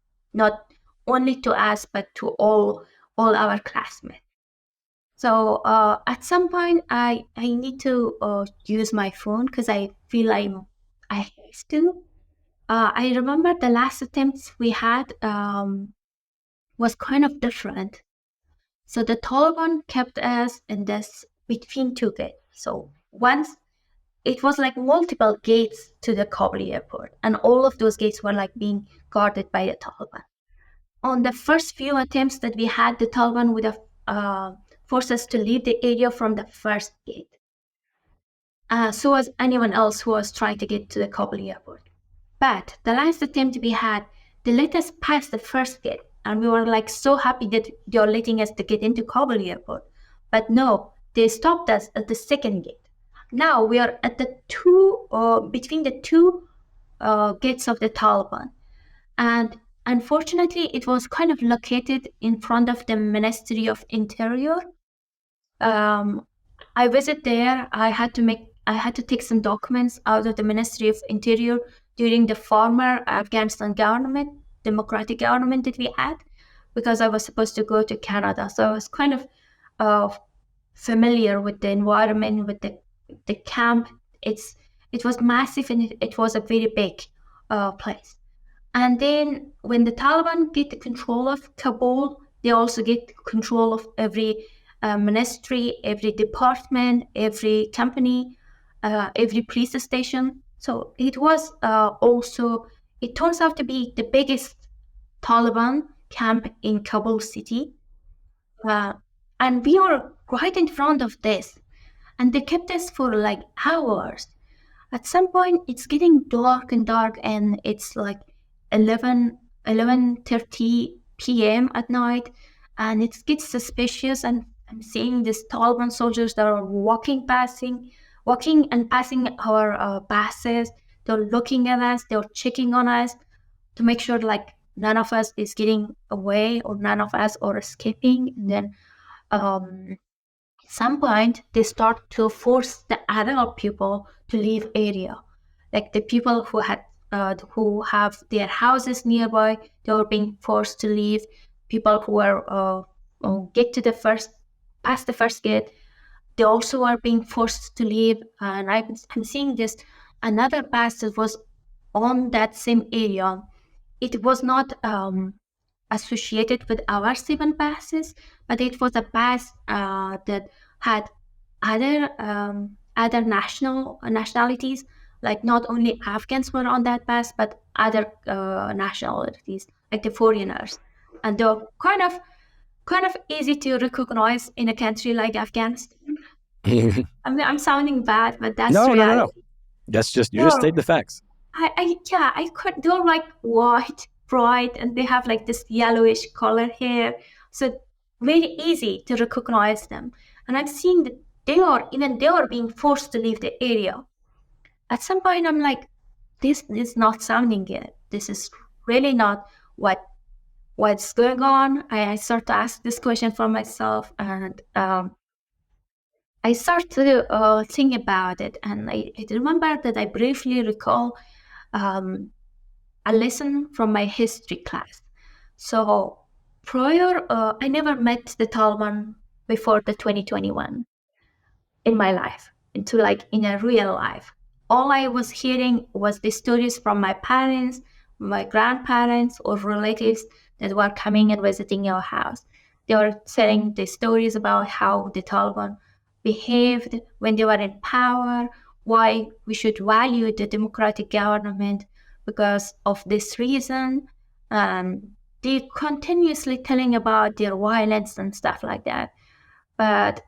only to us, but to all our classmates. So at some point, I need to use my phone because I feel I have to. I remember the last attempts we had was kind of different. So the Taliban kept us in this between two gates. So once it was like multiple gates to the Kabul airport, and all of those gates were like being guarded by the Taliban. On the first few attempts that we had, the Taliban would have forced us to leave the area from the first gate. So was anyone else who was trying to get to the Kabul airport. But the last attempt we had, they let us pass the first gate, and we were like so happy that they're letting us to get into Kabul airport. But no, they stopped us at the second gate. Now we are at the between the two gates of the Taliban. And unfortunately, it was kind of located in front of the Ministry of Interior. I visit there. I had to take some documents out of the Ministry of Interior during the former Afghanistan government, democratic government that we had, because I was supposed to go to Canada. So I was kind of familiar with the environment, with the camp. It was massive, and it was a very big place. And then when the Taliban get the control of Kabul, they also get control of every ministry, every department, every company, every police station. So it was it turns out to be the biggest Taliban camp in Kabul city. And we were right in front of this. And they kept us for like hours. At some point, it's getting dark and dark, and it's like 11:30 p.m. at night, and it gets suspicious, and I'm seeing these Taliban soldiers that are walking and passing our buses. They're looking at us, they're checking on us to make sure like none of us is getting away or none of us are escaping. And then at some point they start to force the other people to leave area, like the people who have their houses nearby, they are being forced to leave. People who are get to the first past the first gate, they also are being forced to leave. And I'm seeing this another bus that was on that same area. It was not associated with our 7 buses, but it was a bus that had other nationalities. Like not only Afghans were on that bus, but other nationalities, like the foreigners, and they're kind of easy to recognize in a country like Afghanistan. I mean, I'm sounding bad, but that's No, reality. no. That's just, you just state the facts. I could. They're like white, bright, and they have like this yellowish color hair. So very easy to recognize them. And I'm seeing that they are being forced to leave the area. At some point, I'm like, this is not sounding good. This is really not what's going on. I start to ask this question for myself, and I start to think about it. And I remember that I briefly recall um, a lesson from my history class. So prior, I never met the Taliban before the 2021 in my life, into like in a real life. All I was hearing was the stories from my parents, my grandparents, or relatives that were coming and visiting our house. They were telling the stories about how the Taliban behaved when they were in power, why we should value the democratic government because of this reason. They continuously telling about their violence and stuff like that. But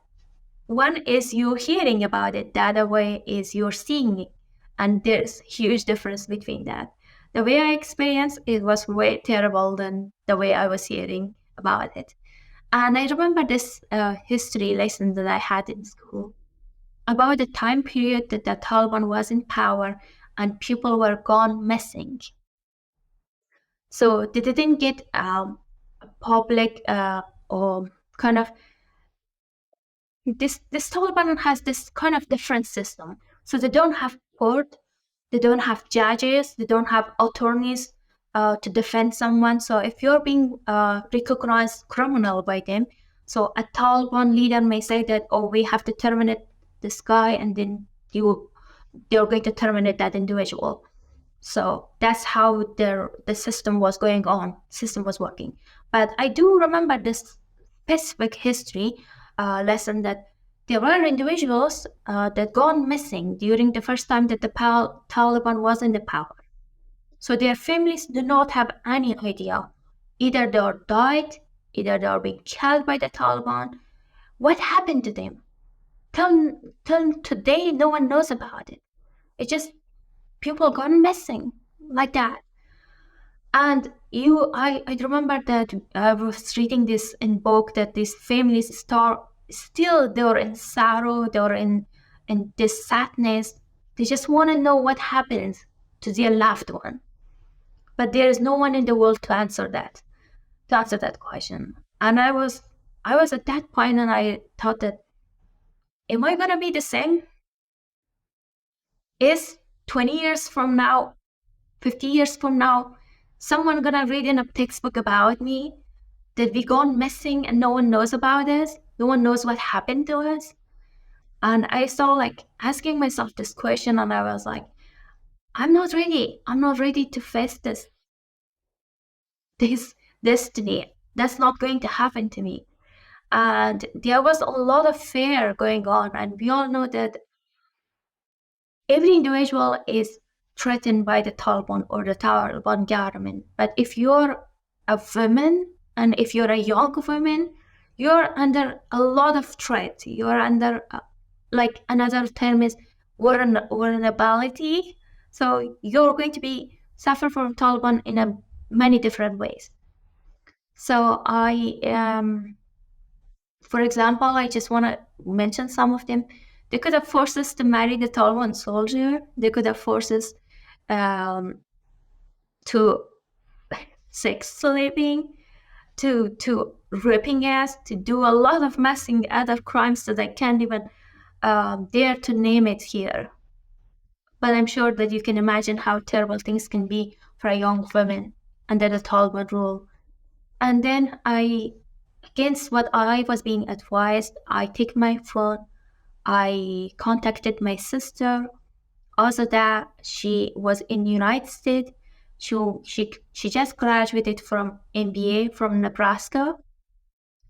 one is you're hearing about it, the other way is you're seeing it. And there's huge difference between that. The way I experienced it was way terrible than the way I was hearing about it. And I remember this history lesson that I had in school about the time period that the Taliban was in power and people were gone missing. So they didn't get public or kind of this Taliban has this kind of different system. So they don't have court, they don't have judges, they don't have attorneys to defend someone. So if you're being recognized criminal by them, so a Taliban leader may say that, oh, we have to terminate this guy, and then they're going to terminate that individual. So that's how the system was going on, system was working. But I do remember this specific history lesson that there were individuals that gone missing during the first time that the Taliban was in the power. So their families do not have any idea. Either they are died, either they are being killed by the Taliban. What happened to them? Till today, no one knows about it. It's just people gone missing like that. And I remember that I was reading this in book that these families still they're in sorrow, they're in this sadness. They just want to know what happens to their loved one, but there is no one in the world to answer that question. And I was at that point, and I thought that, am I gonna be the same? Is 20 years from now, 50 years from now, someone gonna read in a textbook about me that we gone missing and no one knows about us? No one knows what happened to us? And I started like asking myself this question, and I was like, I'm not ready. I'm not ready to face this destiny. That's not going to happen to me. And there was a lot of fear going on, and we all know that every individual is threatened by the Taliban or the Taliban government. But if you're a woman, and if you're a young woman, you're under a lot of threat. You're under, like another term is vulnerability. So you're going to be suffer from Taliban in many different ways. So for example, I just want to mention some of them. They could have forced us to marry the Taliban soldier. They could have forced us to sex slaving, to raping us, to do a lot of messing other crimes that I can't even dare to name it here. But I'm sure that you can imagine how terrible things can be for a young woman under the Taliban rule. And then against what I was being advised, I take my phone. I contacted my sister. Also, that she was in the United States. She just graduated from MBA from Nebraska,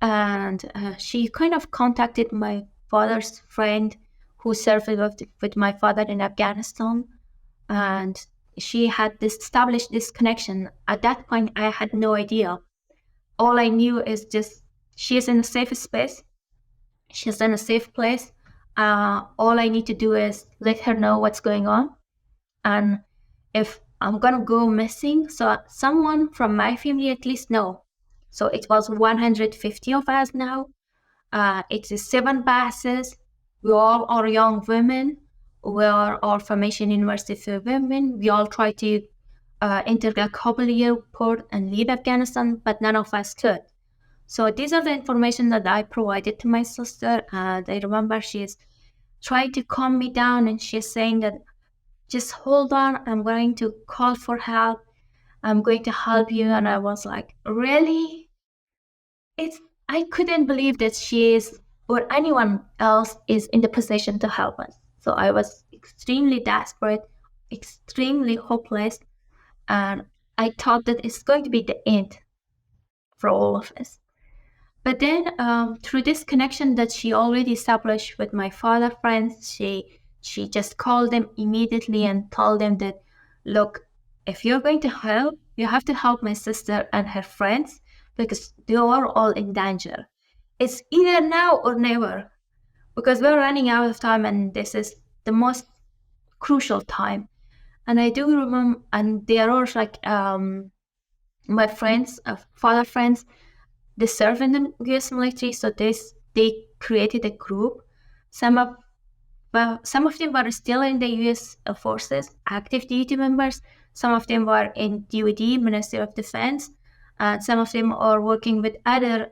and she kind of contacted my father's friend who served with my father in Afghanistan, and she had established this connection. At that point, I had no idea. All I knew is just she is in a safe space. She's in a safe place. All I need to do is let her know what's going on. And if I'm gonna go missing. So someone from my family at least know. So it was 150 of us now. It is 7 buses. We all are young women. We are all formation university for women. We all try to enter the Kabul airport and leave Afghanistan, but none of us could. So these are the information that I provided to my sister. And I remember she's trying to calm me down, and she's saying that just hold on, I'm going to call for help. I'm going to help you. And I was like, really? I couldn't believe that she is or anyone else is in the position to help us. So I was extremely desperate, extremely hopeless, and I thought that it's going to be the end for all of us. But then, through this connection that she already established with my father friends, she just called them immediately and told them that, look, if you're going to help, you have to help my sister and her friends because they are all in danger. It's either now or never because we're running out of time, and this is the most crucial time. And I do remember, and they are all like my friends, father friends. They serve in the U.S. military, so they created a group. Some of some of them were still in the U.S. Forces, active duty members. Some of them were in DoD, Ministry of Defense, and some of them are working with other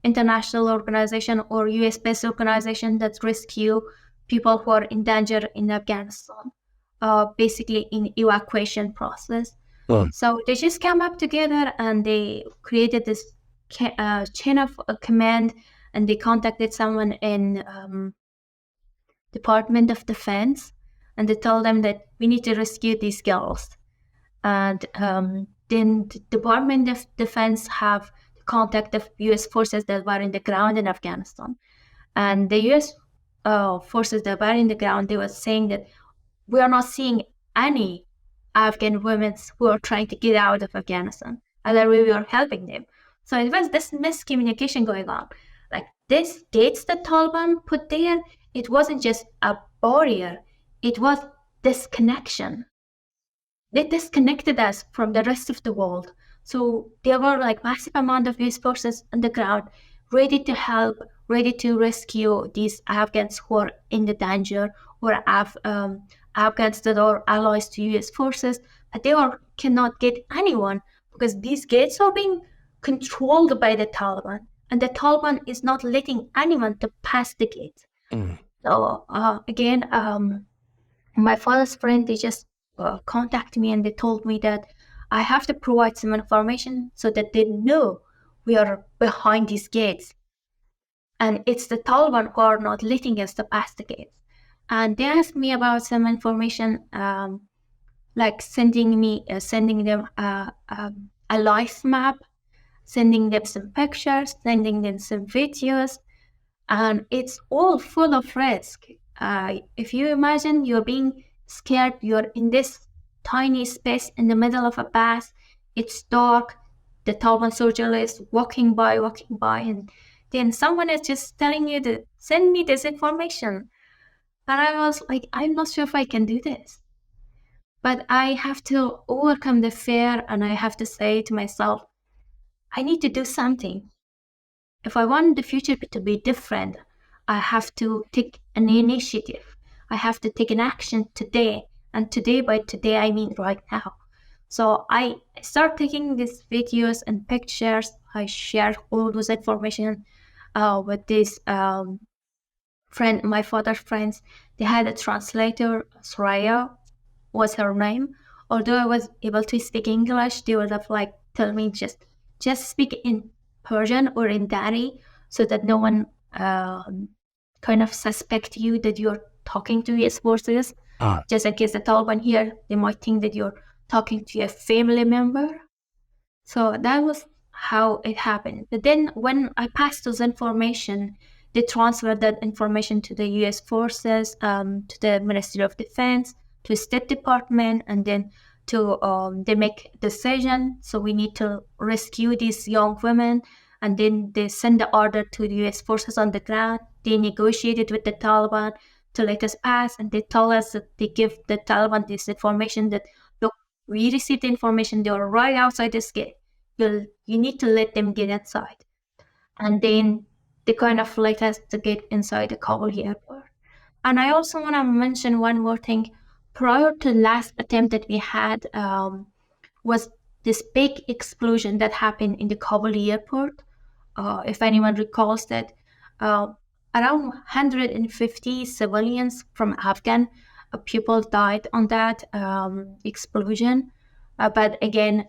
international organization or U.S.-based organization that rescue people who are in danger in Afghanistan, basically in evacuation process. So they just came up together and they created this chain of command, and they contacted someone in Department of Defense, and they told them that we need to rescue these girls. And then the Department of Defense have the contact of U.S. forces that were in the ground in Afghanistan. And the U.S. Forces that were in the ground, they were saying that we are not seeing any Afghan women who are trying to get out of Afghanistan. Other way, we are helping them. So it was this miscommunication going on. Like these gates that Taliban put there, it wasn't just a barrier, it was disconnection. They disconnected us from the rest of the world. So there were like massive amount of US forces on the ground, ready to help, ready to rescue these Afghans who are in the danger, or Afghans that are allies to US forces, but they cannot get anyone because these gates are being controlled by the Taliban, and the Taliban is not letting anyone to pass the gate. So again, my father's friend, they just contacted me and they told me that I have to provide some information so that they know we are behind these gates. And it's the Taliban who are not letting us to pass the gates. And they asked me about some information, like sending them a life map, sending them some pictures, sending them some videos, and it's all full of risk. If you imagine you're being scared, you're in this tiny space in the middle of a path, it's dark, the Taliban soldier is walking by, and then someone is just telling you to send me this information. And I was like, I'm not sure if I can do this. But I have to overcome the fear, and I have to say to myself, I need to do something. If I want the future to be different, I have to take an initiative. I have to take an action today. And today, by today, I mean right now. So I start taking these videos and pictures. I share all those information with this friend, my father's friends. They had a translator, Soraya was her name. Although I was able to speak English, they would have like tell me just speak in Persian or in Dari, so that no one kind of suspect you that you're talking to US forces. Just in case the Taliban here, they might think that you're talking to a family member. So that was how it happened. But then when I passed those information, they transferred that information to the US forces, to the Ministry of Defense, to State Department, and then to they make decision. So we need to rescue these young women, and then they send the order to the US forces on the ground. They negotiated with the Taliban to let us pass, and they told us that they give the Taliban this information that, look, we received the information they were right outside this gate. You need to let them get inside. And then they kind of let us to get inside the Kabul airport. And I also want to mention one more thing. Prior to last attempt that we had, was this big explosion that happened in the Kabul airport. If anyone recalls that, uh, around 150 civilians from Afghan people died on that explosion. But again,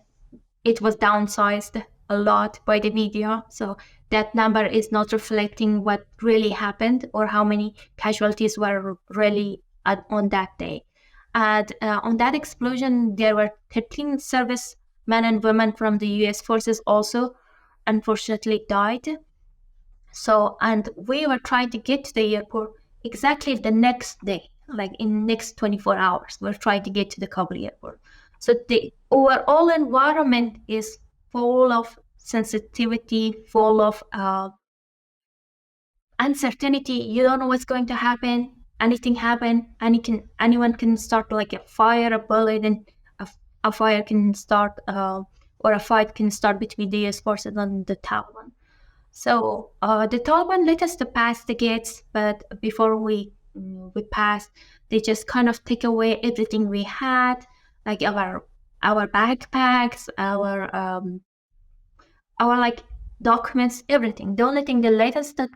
it was downsized a lot by the media. So that number is not reflecting what really happened or how many casualties were really on that day. And on that explosion, there were 13 servicemen and women from the US forces also unfortunately died. So, and we were trying to get to the airport exactly the next day, like in next 24 hours, we're trying to get to the Kabul airport. So the overall environment is full of sensitivity, full of uncertainty. You don't know what's going to happen. Anything happen. Anyone can start like a fire, a bullet, and a fire can start, or a fight can start between the US forces and the Taliban. So the Taliban let us to pass the gates, but before we passed, they just kind of take away everything we had, like our backpacks, our like documents, everything. The only thing they let us to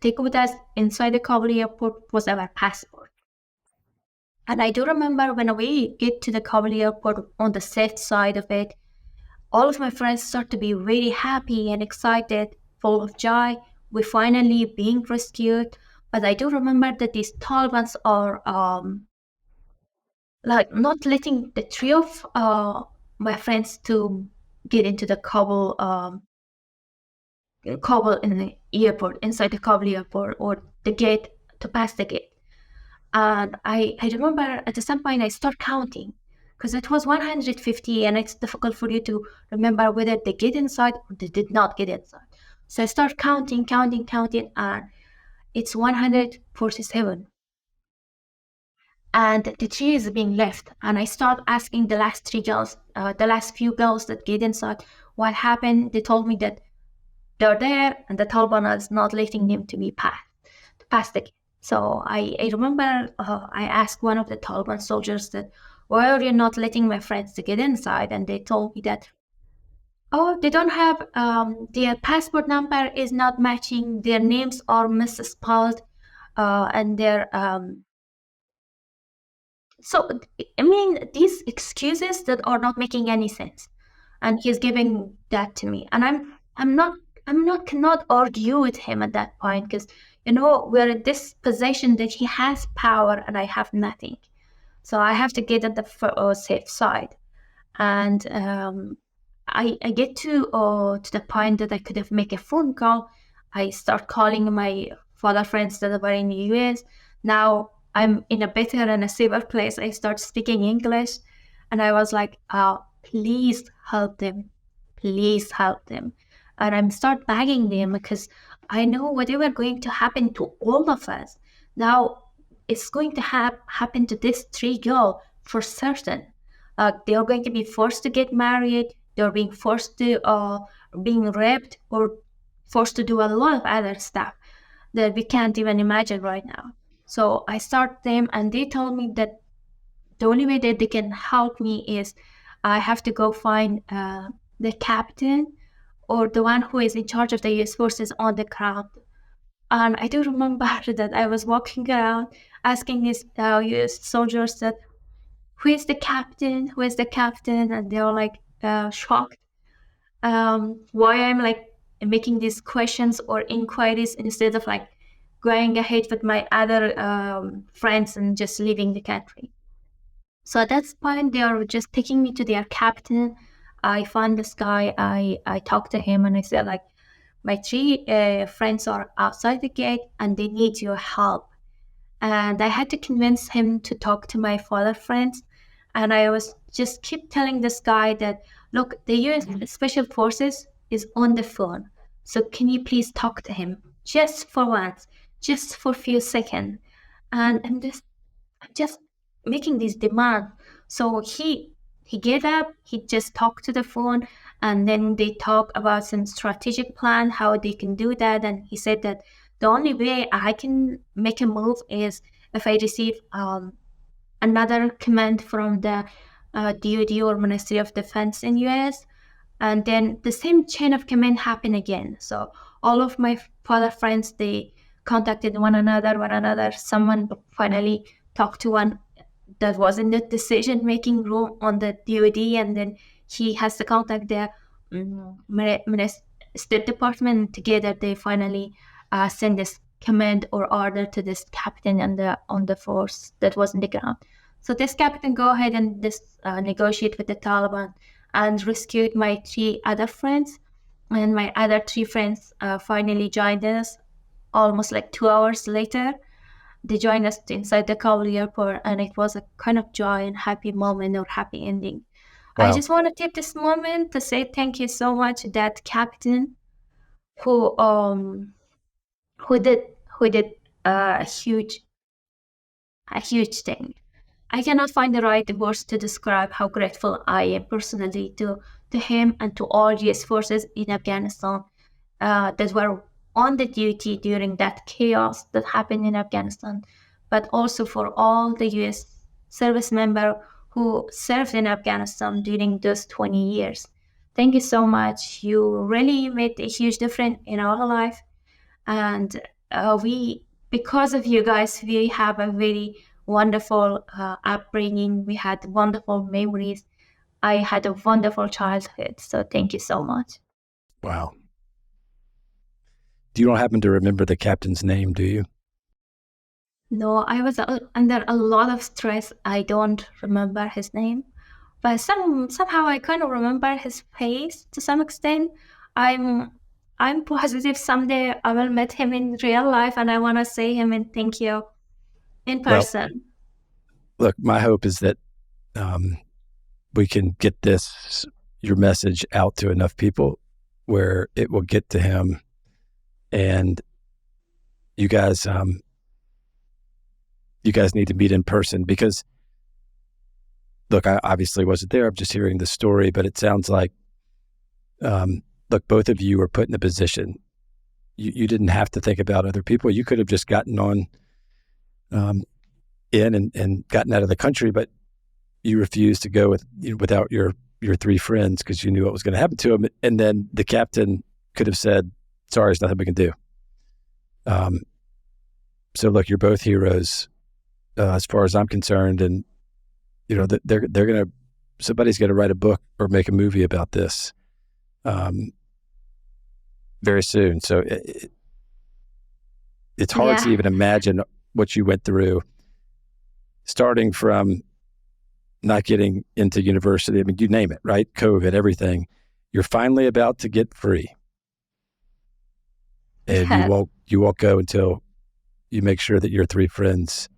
take with us inside the Kabul airport was our passport. And I do remember when we get to the Kabul airport on the safe side of it, all of my friends start to be really happy and excited, full of joy. We're finally being rescued. But I do remember that these Talibans are like not letting the three of my friends to get into the Kabul in the airport, inside the Kabul airport or the gate to pass the gate. And I remember at some point I start counting because it was 150 and it's difficult for you to remember whether they get inside or they did not get inside. So I start counting, and it's 147. And the tree is being left. And I start asking the last three girls, the last few girls that get inside, what happened. They told me that they're there and the Taliban is not letting them to pass the gate. So I remember I asked one of the Taliban soldiers that, why are you not letting my friends to get inside? And they told me that, oh, they don't have, their passport number is not matching, their names are misspelled, and their, so, I mean, these excuses that are not making any sense. And he's giving that to me. And I'm not cannot argue with him at that point because, we're in this position that he has power and I have nothing. So I have to get at the safe side. And I get to the point that I could have make a phone call. I start calling my father friends that were in the US. Now I'm in a better and a safer place. I start speaking English, and I was like, please help them, please help them. And I'm start begging them because I know whatever going to happen to all of us. Now it's going to happen to this three girl for certain. They are going to be forced to get married. They're being forced to being raped or forced to do a lot of other stuff that we can't even imagine right now. So I start them, and they told me that the only way that they can help me is I have to go find the captain or the one who is in charge of the US forces on the ground. And I do remember that I was walking around asking these US soldiers that, who is the captain? Who is the captain? And they were like shocked. Why I'm like making these questions or inquiries instead of like going ahead with my other friends and just leaving the country. So at that point, they are just taking me to their captain. I found this guy. I talked to him and I said like, my three friends are outside the gate and they need your help. And I had to convince him to talk to my father friends. And I was just keep telling this guy that, look, the US Special Forces is on the phone. So can you please talk to him just for once, just for a few seconds? And I'm just making this demand. So he he get up, he just talked to the phone, and then they talk about some strategic plan, how they can do that. And he said that the only way I can make a move is if I receive another command from the DoD or Ministry of Defense in US, and then the same chain of command happened again. So all of my father friends, they contacted one another. Someone finally talked to one that was in the decision-making room on the DoD, and then he has to contact the State Department. Together, they finally send this command or order to this captain on the force that was in the ground. So this captain go ahead and negotiate with the Taliban and rescued my 3 other friends. And my other 3 friends finally joined us almost like 2 hours later. They joined us inside the Kabul airport, and it was a kind of joy and happy moment or happy ending. I Wow. just want to take this moment to say thank you so much to that captain who who did who did a huge thing. I cannot find the right words to describe how grateful I am personally to him and to all US forces in Afghanistan that were on the duty during that chaos that happened in Afghanistan, but also for all the US service members who served in Afghanistan during those 20 years. Thank you so much. You really made a huge difference in our life. And because of you guys, we have a very wonderful upbringing. We had wonderful memories. I had a wonderful childhood. So thank you so much. Wow. You don't happen to remember the captain's name, do you? No, I was under a lot of stress. I don't remember his name, but somehow I kind of remember his face to some extent. I'm I'm positive someday I will meet him in real life, and I want to say him and thank you in Well, person. look, my hope is that we can get your message out to enough people where it will get to him. And you guys need to meet in person because, look, I obviously wasn't there. I'm just hearing the story, but it sounds like, look, both of you were put in a position. You didn't have to think about other people. You could have just gotten on in and gotten out of the country, but you refused to go without your 3 friends because you knew what was going to happen to them. And then the captain could have said, sorry, there's nothing we can do. So look, you're both heroes as far as I'm concerned. And, somebody's going to write a book or make a movie about this very soon. So it's hard to Yeah, even imagine what you went through, starting from not getting into university. I mean, you name it, right? COVID, everything. You're finally about to get free, and you yeah, won't go until you make sure that your 3 friends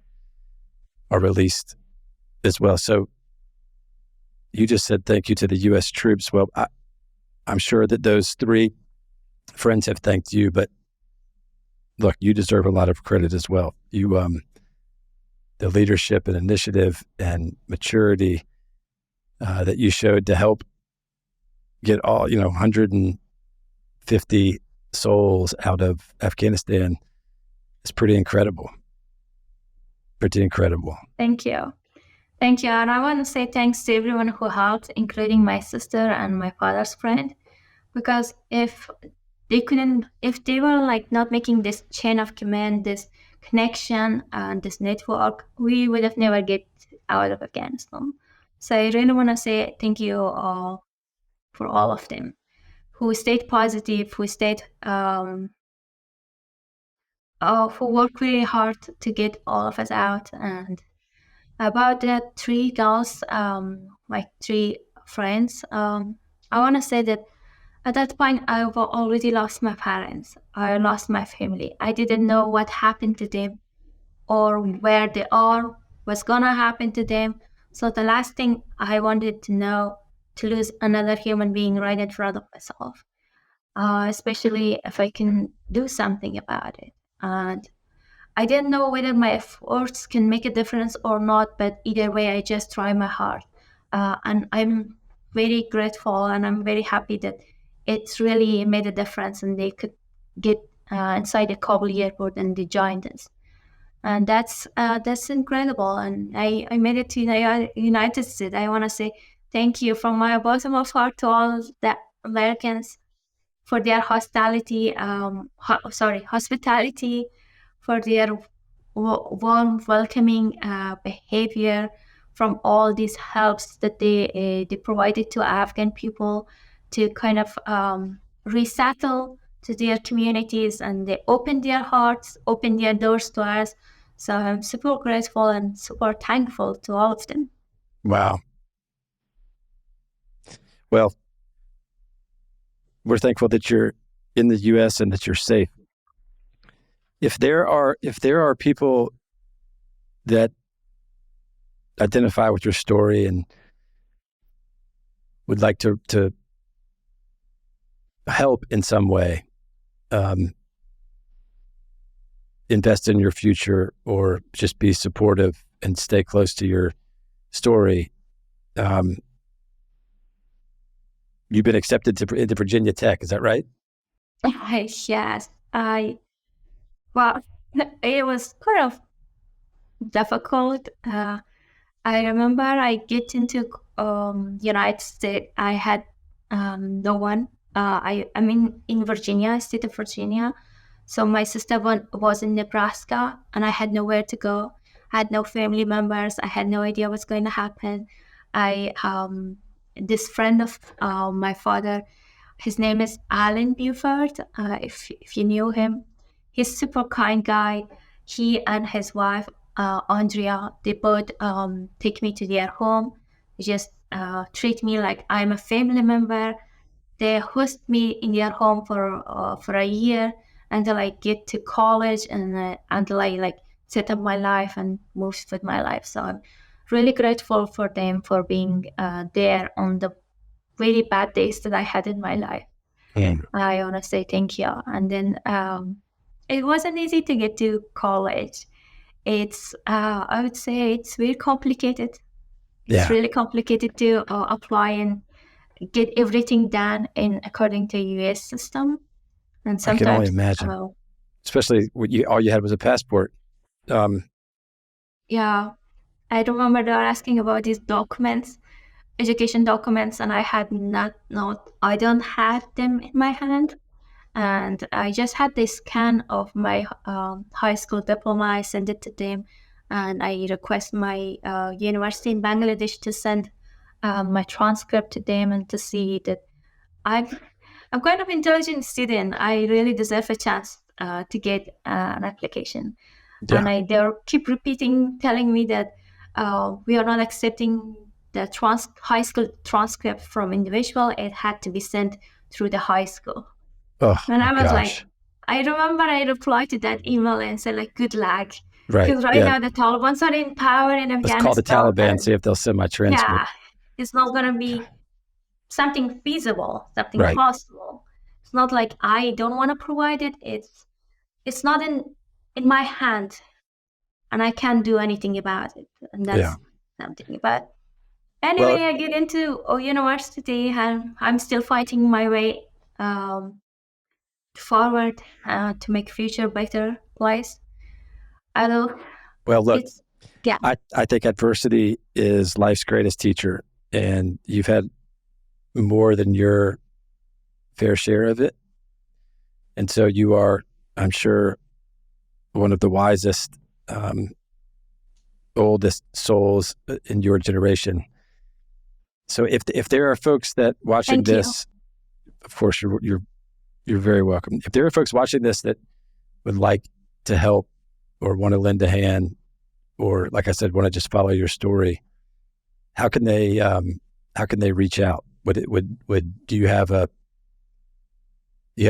are released as well. So you just said thank you to the U.S. troops. Well, I'm sure that those 3 friends have thanked you, but look, you deserve a lot of credit as well. You, the leadership and initiative and maturity that you showed to help get all 150 souls out of Afghanistan is pretty incredible. Pretty incredible. thank you. Thank you. And I want to say thanks to everyone who helped, including my sister and my father's friend, because if they were like not making this chain of command, this connection and this network, we would have never get out of Afghanistan. So I really want to say thank you for all of them who stayed positive, who worked really hard to get all of us out. And about the 3 girls, my 3 friends, I want to say that at that point, I've already lost my parents. I lost my family. I didn't know what happened to them or where they are, what's gonna happen to them. So the last thing I wanted to know to lose another human being right in front of myself, especially if I can do something about it. And I didn't know whether my efforts can make a difference or not, but either way, I just try my hard. And I'm very grateful, and I'm very happy that it's really made a difference, and they could get inside the Kabul airport and they joined us. And that's incredible. And I made it to United States. I want to say thank you from my bottom of heart to all the Americans for their hospitality, for their warm, welcoming behavior, from all these helps that they provided to Afghan people to kind of resettle to their communities, and they opened their hearts, opened their doors to us. So I'm super grateful and super thankful to all of them. Wow. Well, we're thankful that you're in the U.S. and that you're safe. If there are people that identify with your story and would like to help in some way, invest in your future or just be supportive and stay close to your story, you've been accepted into Virginia Tech. Is that right? Yes, well, it was kind of difficult. I remember I get into United States. I had no one. I'm in Virginia, state of Virginia. So my sister was in Nebraska, and I had nowhere to go. I had no family members. I had no idea what's going to happen. I this friend of my father, his name is Alan Buford. If you knew him, he's super kind guy. He and his wife Andrea, they both take me to their home. They just treat me like I'm a family member. They host me in their home for a year until I get to college, and until I like set up my life and move with my life. So I'm really grateful for them for being there on the really bad days that I had in my life. I want to say thank you. And then it wasn't easy to get to college. It's I would say it's very complicated. It's Yeah, really complicated to apply and get everything done in according to US system. And I can only sometimes, imagine, especially when all you had was a passport. Um, yeah, I remember they were asking about these documents, education documents, and I had not I don't have them in my hand. And I just had this scan of my high school diploma. I sent it to them, and I request my university in Bangladesh to send my transcript to them, and to see that I'm I'm kind of intelligent student. I really deserve a chance to get an application. And yeah. they keep repeating, telling me that we are not accepting the high school transcript from individual. It had to be sent through the high school. Oh And my I was like, gosh. I remember I replied to that email and said like, good luck. Right. Because right Yeah. now the Taliban's are in power in Let's call the Afghanistan. Taliban, see if they'll send my transcript. Yeah, it's not going to be something feasible, something Right. possible. It's not like I don't want to provide it. It's not in my hand, and I can't do anything about it. And Yeah. that's something about. Well, Anyway, I get into a university, and I'm still fighting my way um, forward to make future better place. I know well, look, it's yeah. I think adversity is life's greatest teacher, and you've had more than your fair share of it. And so you are, I'm sure, one of the wisest, oldest souls in your generation. So if there are folks that watching Thank you. this, of course you're very welcome. If there are folks watching this that would like to help or want to lend a hand, or like I said, want to just follow your story, how can they reach out? Would do you have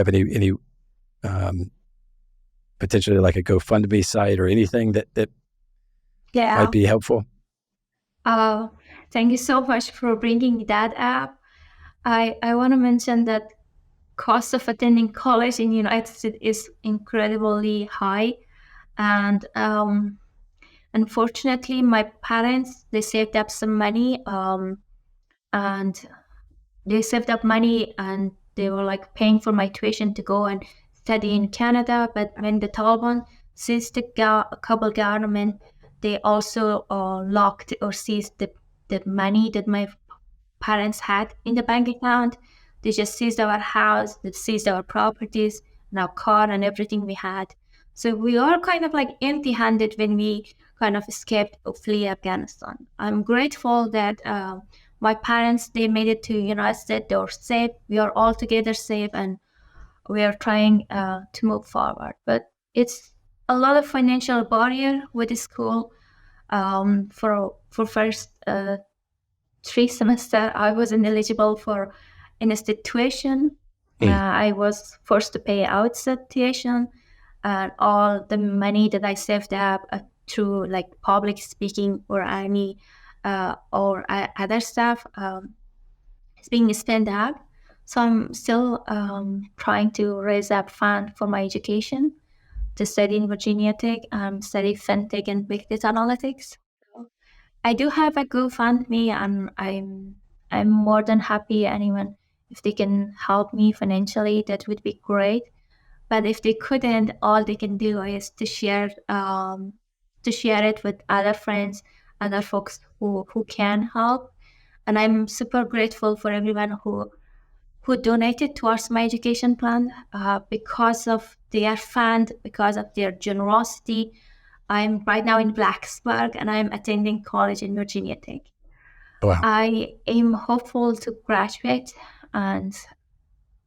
any potentially like a GoFundMe site or anything that might Yeah. be helpful? Uh, Thank you so much for bringing that up. I want to mention that cost of attending college in the United States is incredibly high, and unfortunately, my parents they saved up some money. and they saved up money and they were like paying for my tuition to go and study in Canada. But when the Taliban seized the Kabul government, they also locked or seized the money that my parents had in the bank account. They just seized our house, they seized our properties, and our car and everything we had. So we are kind of like empty-handed when we kind of escaped or flee Afghanistan. I'm grateful that my parents, they made it to United States. They were safe. We are all together safe, and we are trying to move forward. But it's a lot of financial barrier with the school. For first 3 semester, I wasn't eligible for institution. I was forced to pay out tuition, and all the money that I saved up through like public speaking or any other stuff is being spent up. So I'm still trying to raise up fund for my education to study in Virginia Tech, study FinTech and Big Data Analytics. I do have a GoFundMe, and I'm more than happy anyone if they can help me financially, that would be great. But if they couldn't, all they can do is to share it with other friends, other folks who can help. And I'm super grateful for everyone who donated towards my education plan because of their fund, because of their generosity. I'm right now in Blacksburg and I'm attending college in Virginia Tech. Wow. I am hopeful to graduate and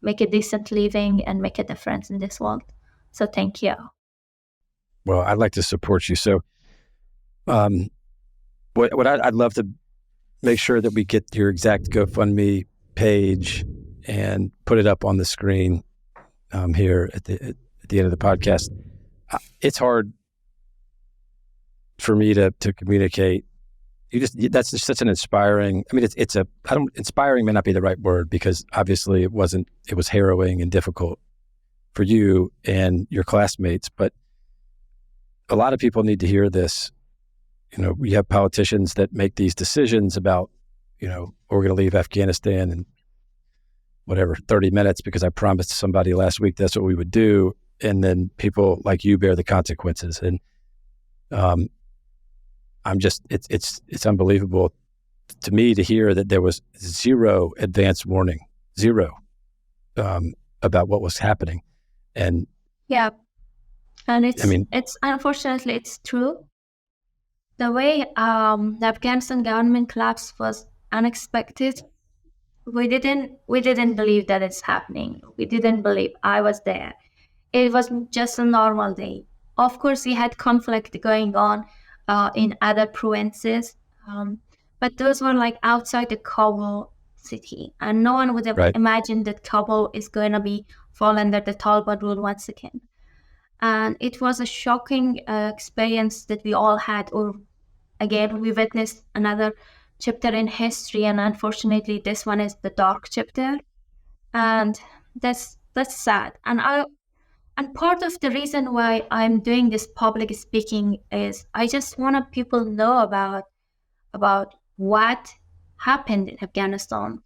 make a decent living and make a difference in this world. So thank you. Well, I'd like to support you. So what I'd love to make sure that we get your exact GoFundMe page and put it up on the screen here at the end of the podcast. It's hard for me to communicate. That's just such an inspiring. I mean, inspiring may not be the right word, because obviously it was harrowing and difficult for you and your classmates. But a lot of people need to hear this. We have politicians that make these decisions about, we're going to leave Afghanistan in 30 minutes because I promised somebody last week that's what we would do. And then people like you bear the consequences. And it's unbelievable to me to hear that there was zero advance warning, zero, about what was happening. And yeah, and it's unfortunately it's true. The way the Afghanistan government collapse was unexpected. We didn't believe that it's happening. We didn't believe I was there. It was just a normal day. Of course, we had conflict going on in other provinces, but those were like outside the Kabul city, and no one would have imagined that Kabul is going to be fall under the Taliban rule once again. And it was a shocking experience that we all had. Or again, we witnessed another chapter in history, and unfortunately, this one is the dark chapter, and that's sad. And part of the reason why I'm doing this public speaking is I just want people to know about what happened in Afghanistan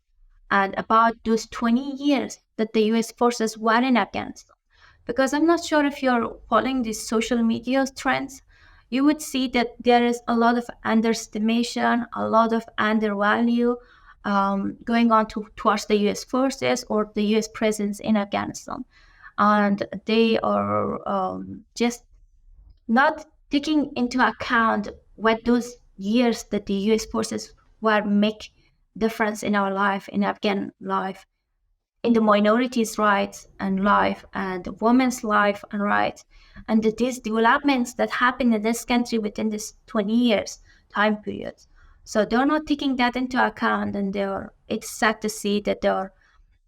and about those 20 years that the US forces were in Afghanistan. Because I'm not sure if you're following these social media trends, you would see that there is a lot of underestimation, a lot of undervalue going on towards the US forces or the US presence in Afghanistan. And they are just not taking into account what those years that the US forces were make difference in our life, in Afghan life, in the minorities' rights and life, and the women's life and rights, and these developments that happen in this country within this 20 years time period. So they're not taking that into account, and it's sad to see that they're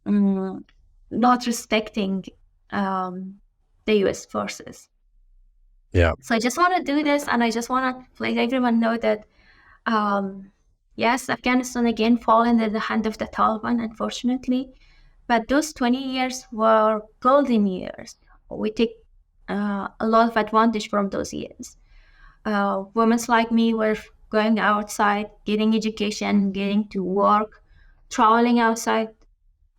not respecting the US forces. Yeah. So I just want to do this, and I just want to let everyone know that yes, Afghanistan again fall into the hand of the Taliban, unfortunately. But those 20 years were golden years. We take a lot of advantage from those years. Women like me were going outside, getting education, getting to work, traveling outside,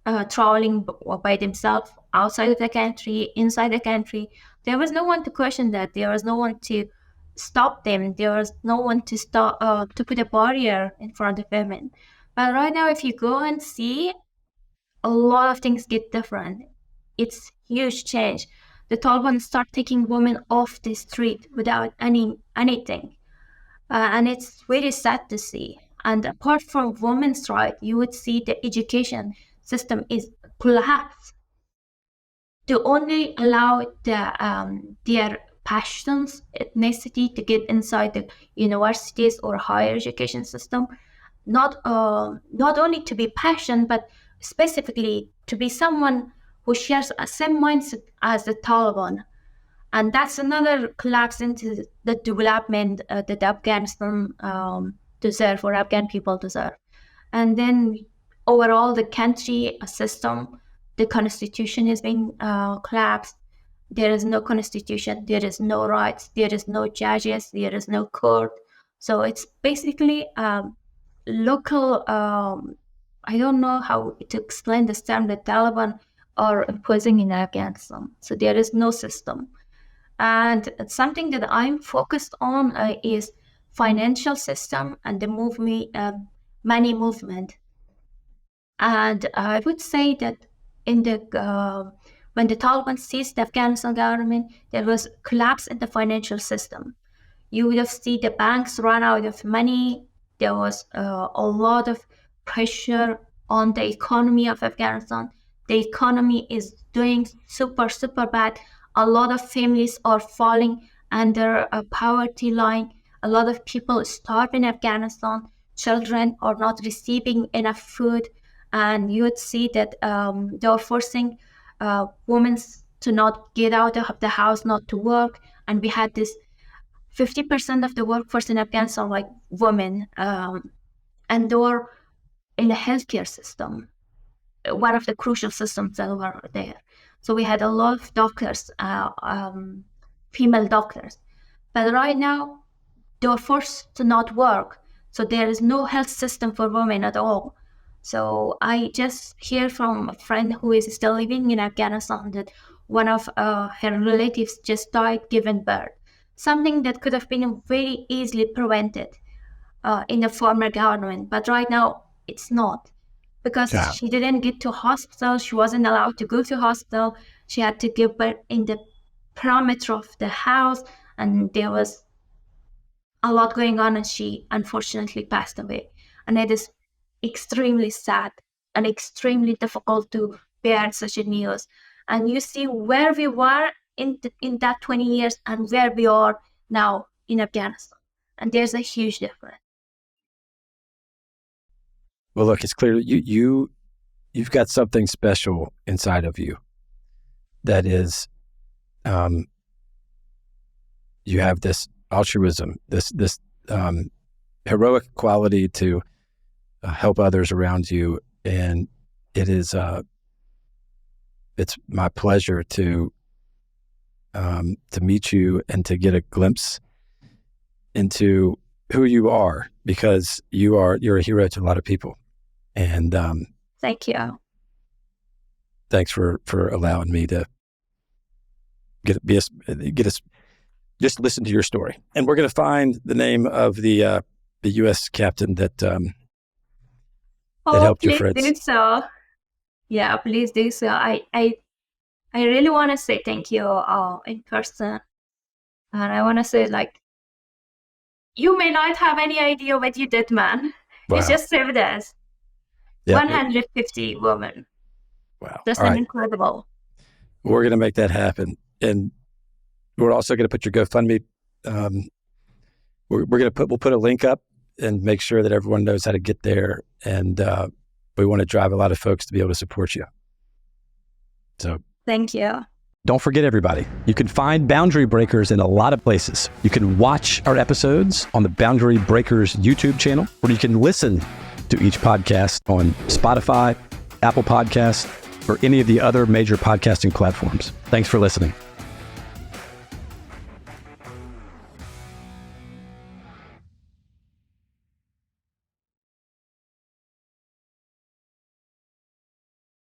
by themselves outside of the country, inside the country. There was no one to question that. There was no one to stop them. There was no one to stop to put a barrier in front of women. But right now, if you go and see, a lot of things get different. It's huge change. The Taliban start taking women off the street without anything, and it's very sad to see. And apart from women's rights, you would see the education system is collapsed to only allow their passions, ethnicity to get inside the universities or higher education system. Not only to be passion, but specifically to be someone who shares a same mindset as the Taliban. And that's another collapse into the development that Afghanistan deserve, or Afghan people deserve. And then overall, the country system, the constitution has been collapsed. There is no constitution, there is no rights, there is no judges, there is no court. So it's basically local, I don't know how to explain this term, the Taliban are imposing in Afghanistan. So there is no system. And something that I'm focused on is financial system and the money movement. And I would say that in the when the Taliban seized the Afghanistan government, there was collapse in the financial system. You would have seen the banks run out of money. There was a lot of pressure on the economy of Afghanistan. The economy is doing super, super bad. A lot of families are falling under a poverty line. A lot of people starve in Afghanistan. Children are not receiving enough food. And you would see that they are forcing women to not get out of the house, not to work. And we had this 50% of the workforce in Afghanistan, like women, and they were in the healthcare system, one of the crucial systems that were there. So we had a lot of doctors, female doctors. But right now, they are forced to not work. So there is no health system for women at all. So I just hear from a friend who is still living in Afghanistan that one of her relatives just died giving birth. Something that could have been very easily prevented in the former government. But right now, it's not. Because she didn't get to hospital. She wasn't allowed to go to hospital. She had to give birth in the perimeter of the house. And there was a lot going on, and she unfortunately passed away. And it is extremely sad and extremely difficult to bear such a news. And you see where we were in that 20 years and where we are now in Afghanistan. And there's a huge difference. Well, look, it's clear you've got something special inside of you. That is, you have this altruism, this heroic quality to help others around you, and it's my pleasure to meet you and to get a glimpse into who you are, because you're a hero to a lot of people. And thank you. Thanks for allowing me to get us just listen to your story. And we're going to find the name of the U.S. captain that helped your friends. Please do so. Yeah, please do so. I really want to say thank you in person, and I want to say, like, you may not have any idea what you did, man. Wow. You just saved us. 150 women. Wow. That's incredible. We're going to make that happen. And we're also going to put your GoFundMe. We'll put a link up and make sure that everyone knows how to get there. And we want to drive a lot of folks to be able to support you. So thank you. Don't forget, everybody, you can find Boundary Breakers in a lot of places. You can watch our episodes on the Boundary Breakers YouTube channel, or you can listen to each podcast on Spotify, Apple Podcasts, or any of the other major podcasting platforms. Thanks for listening.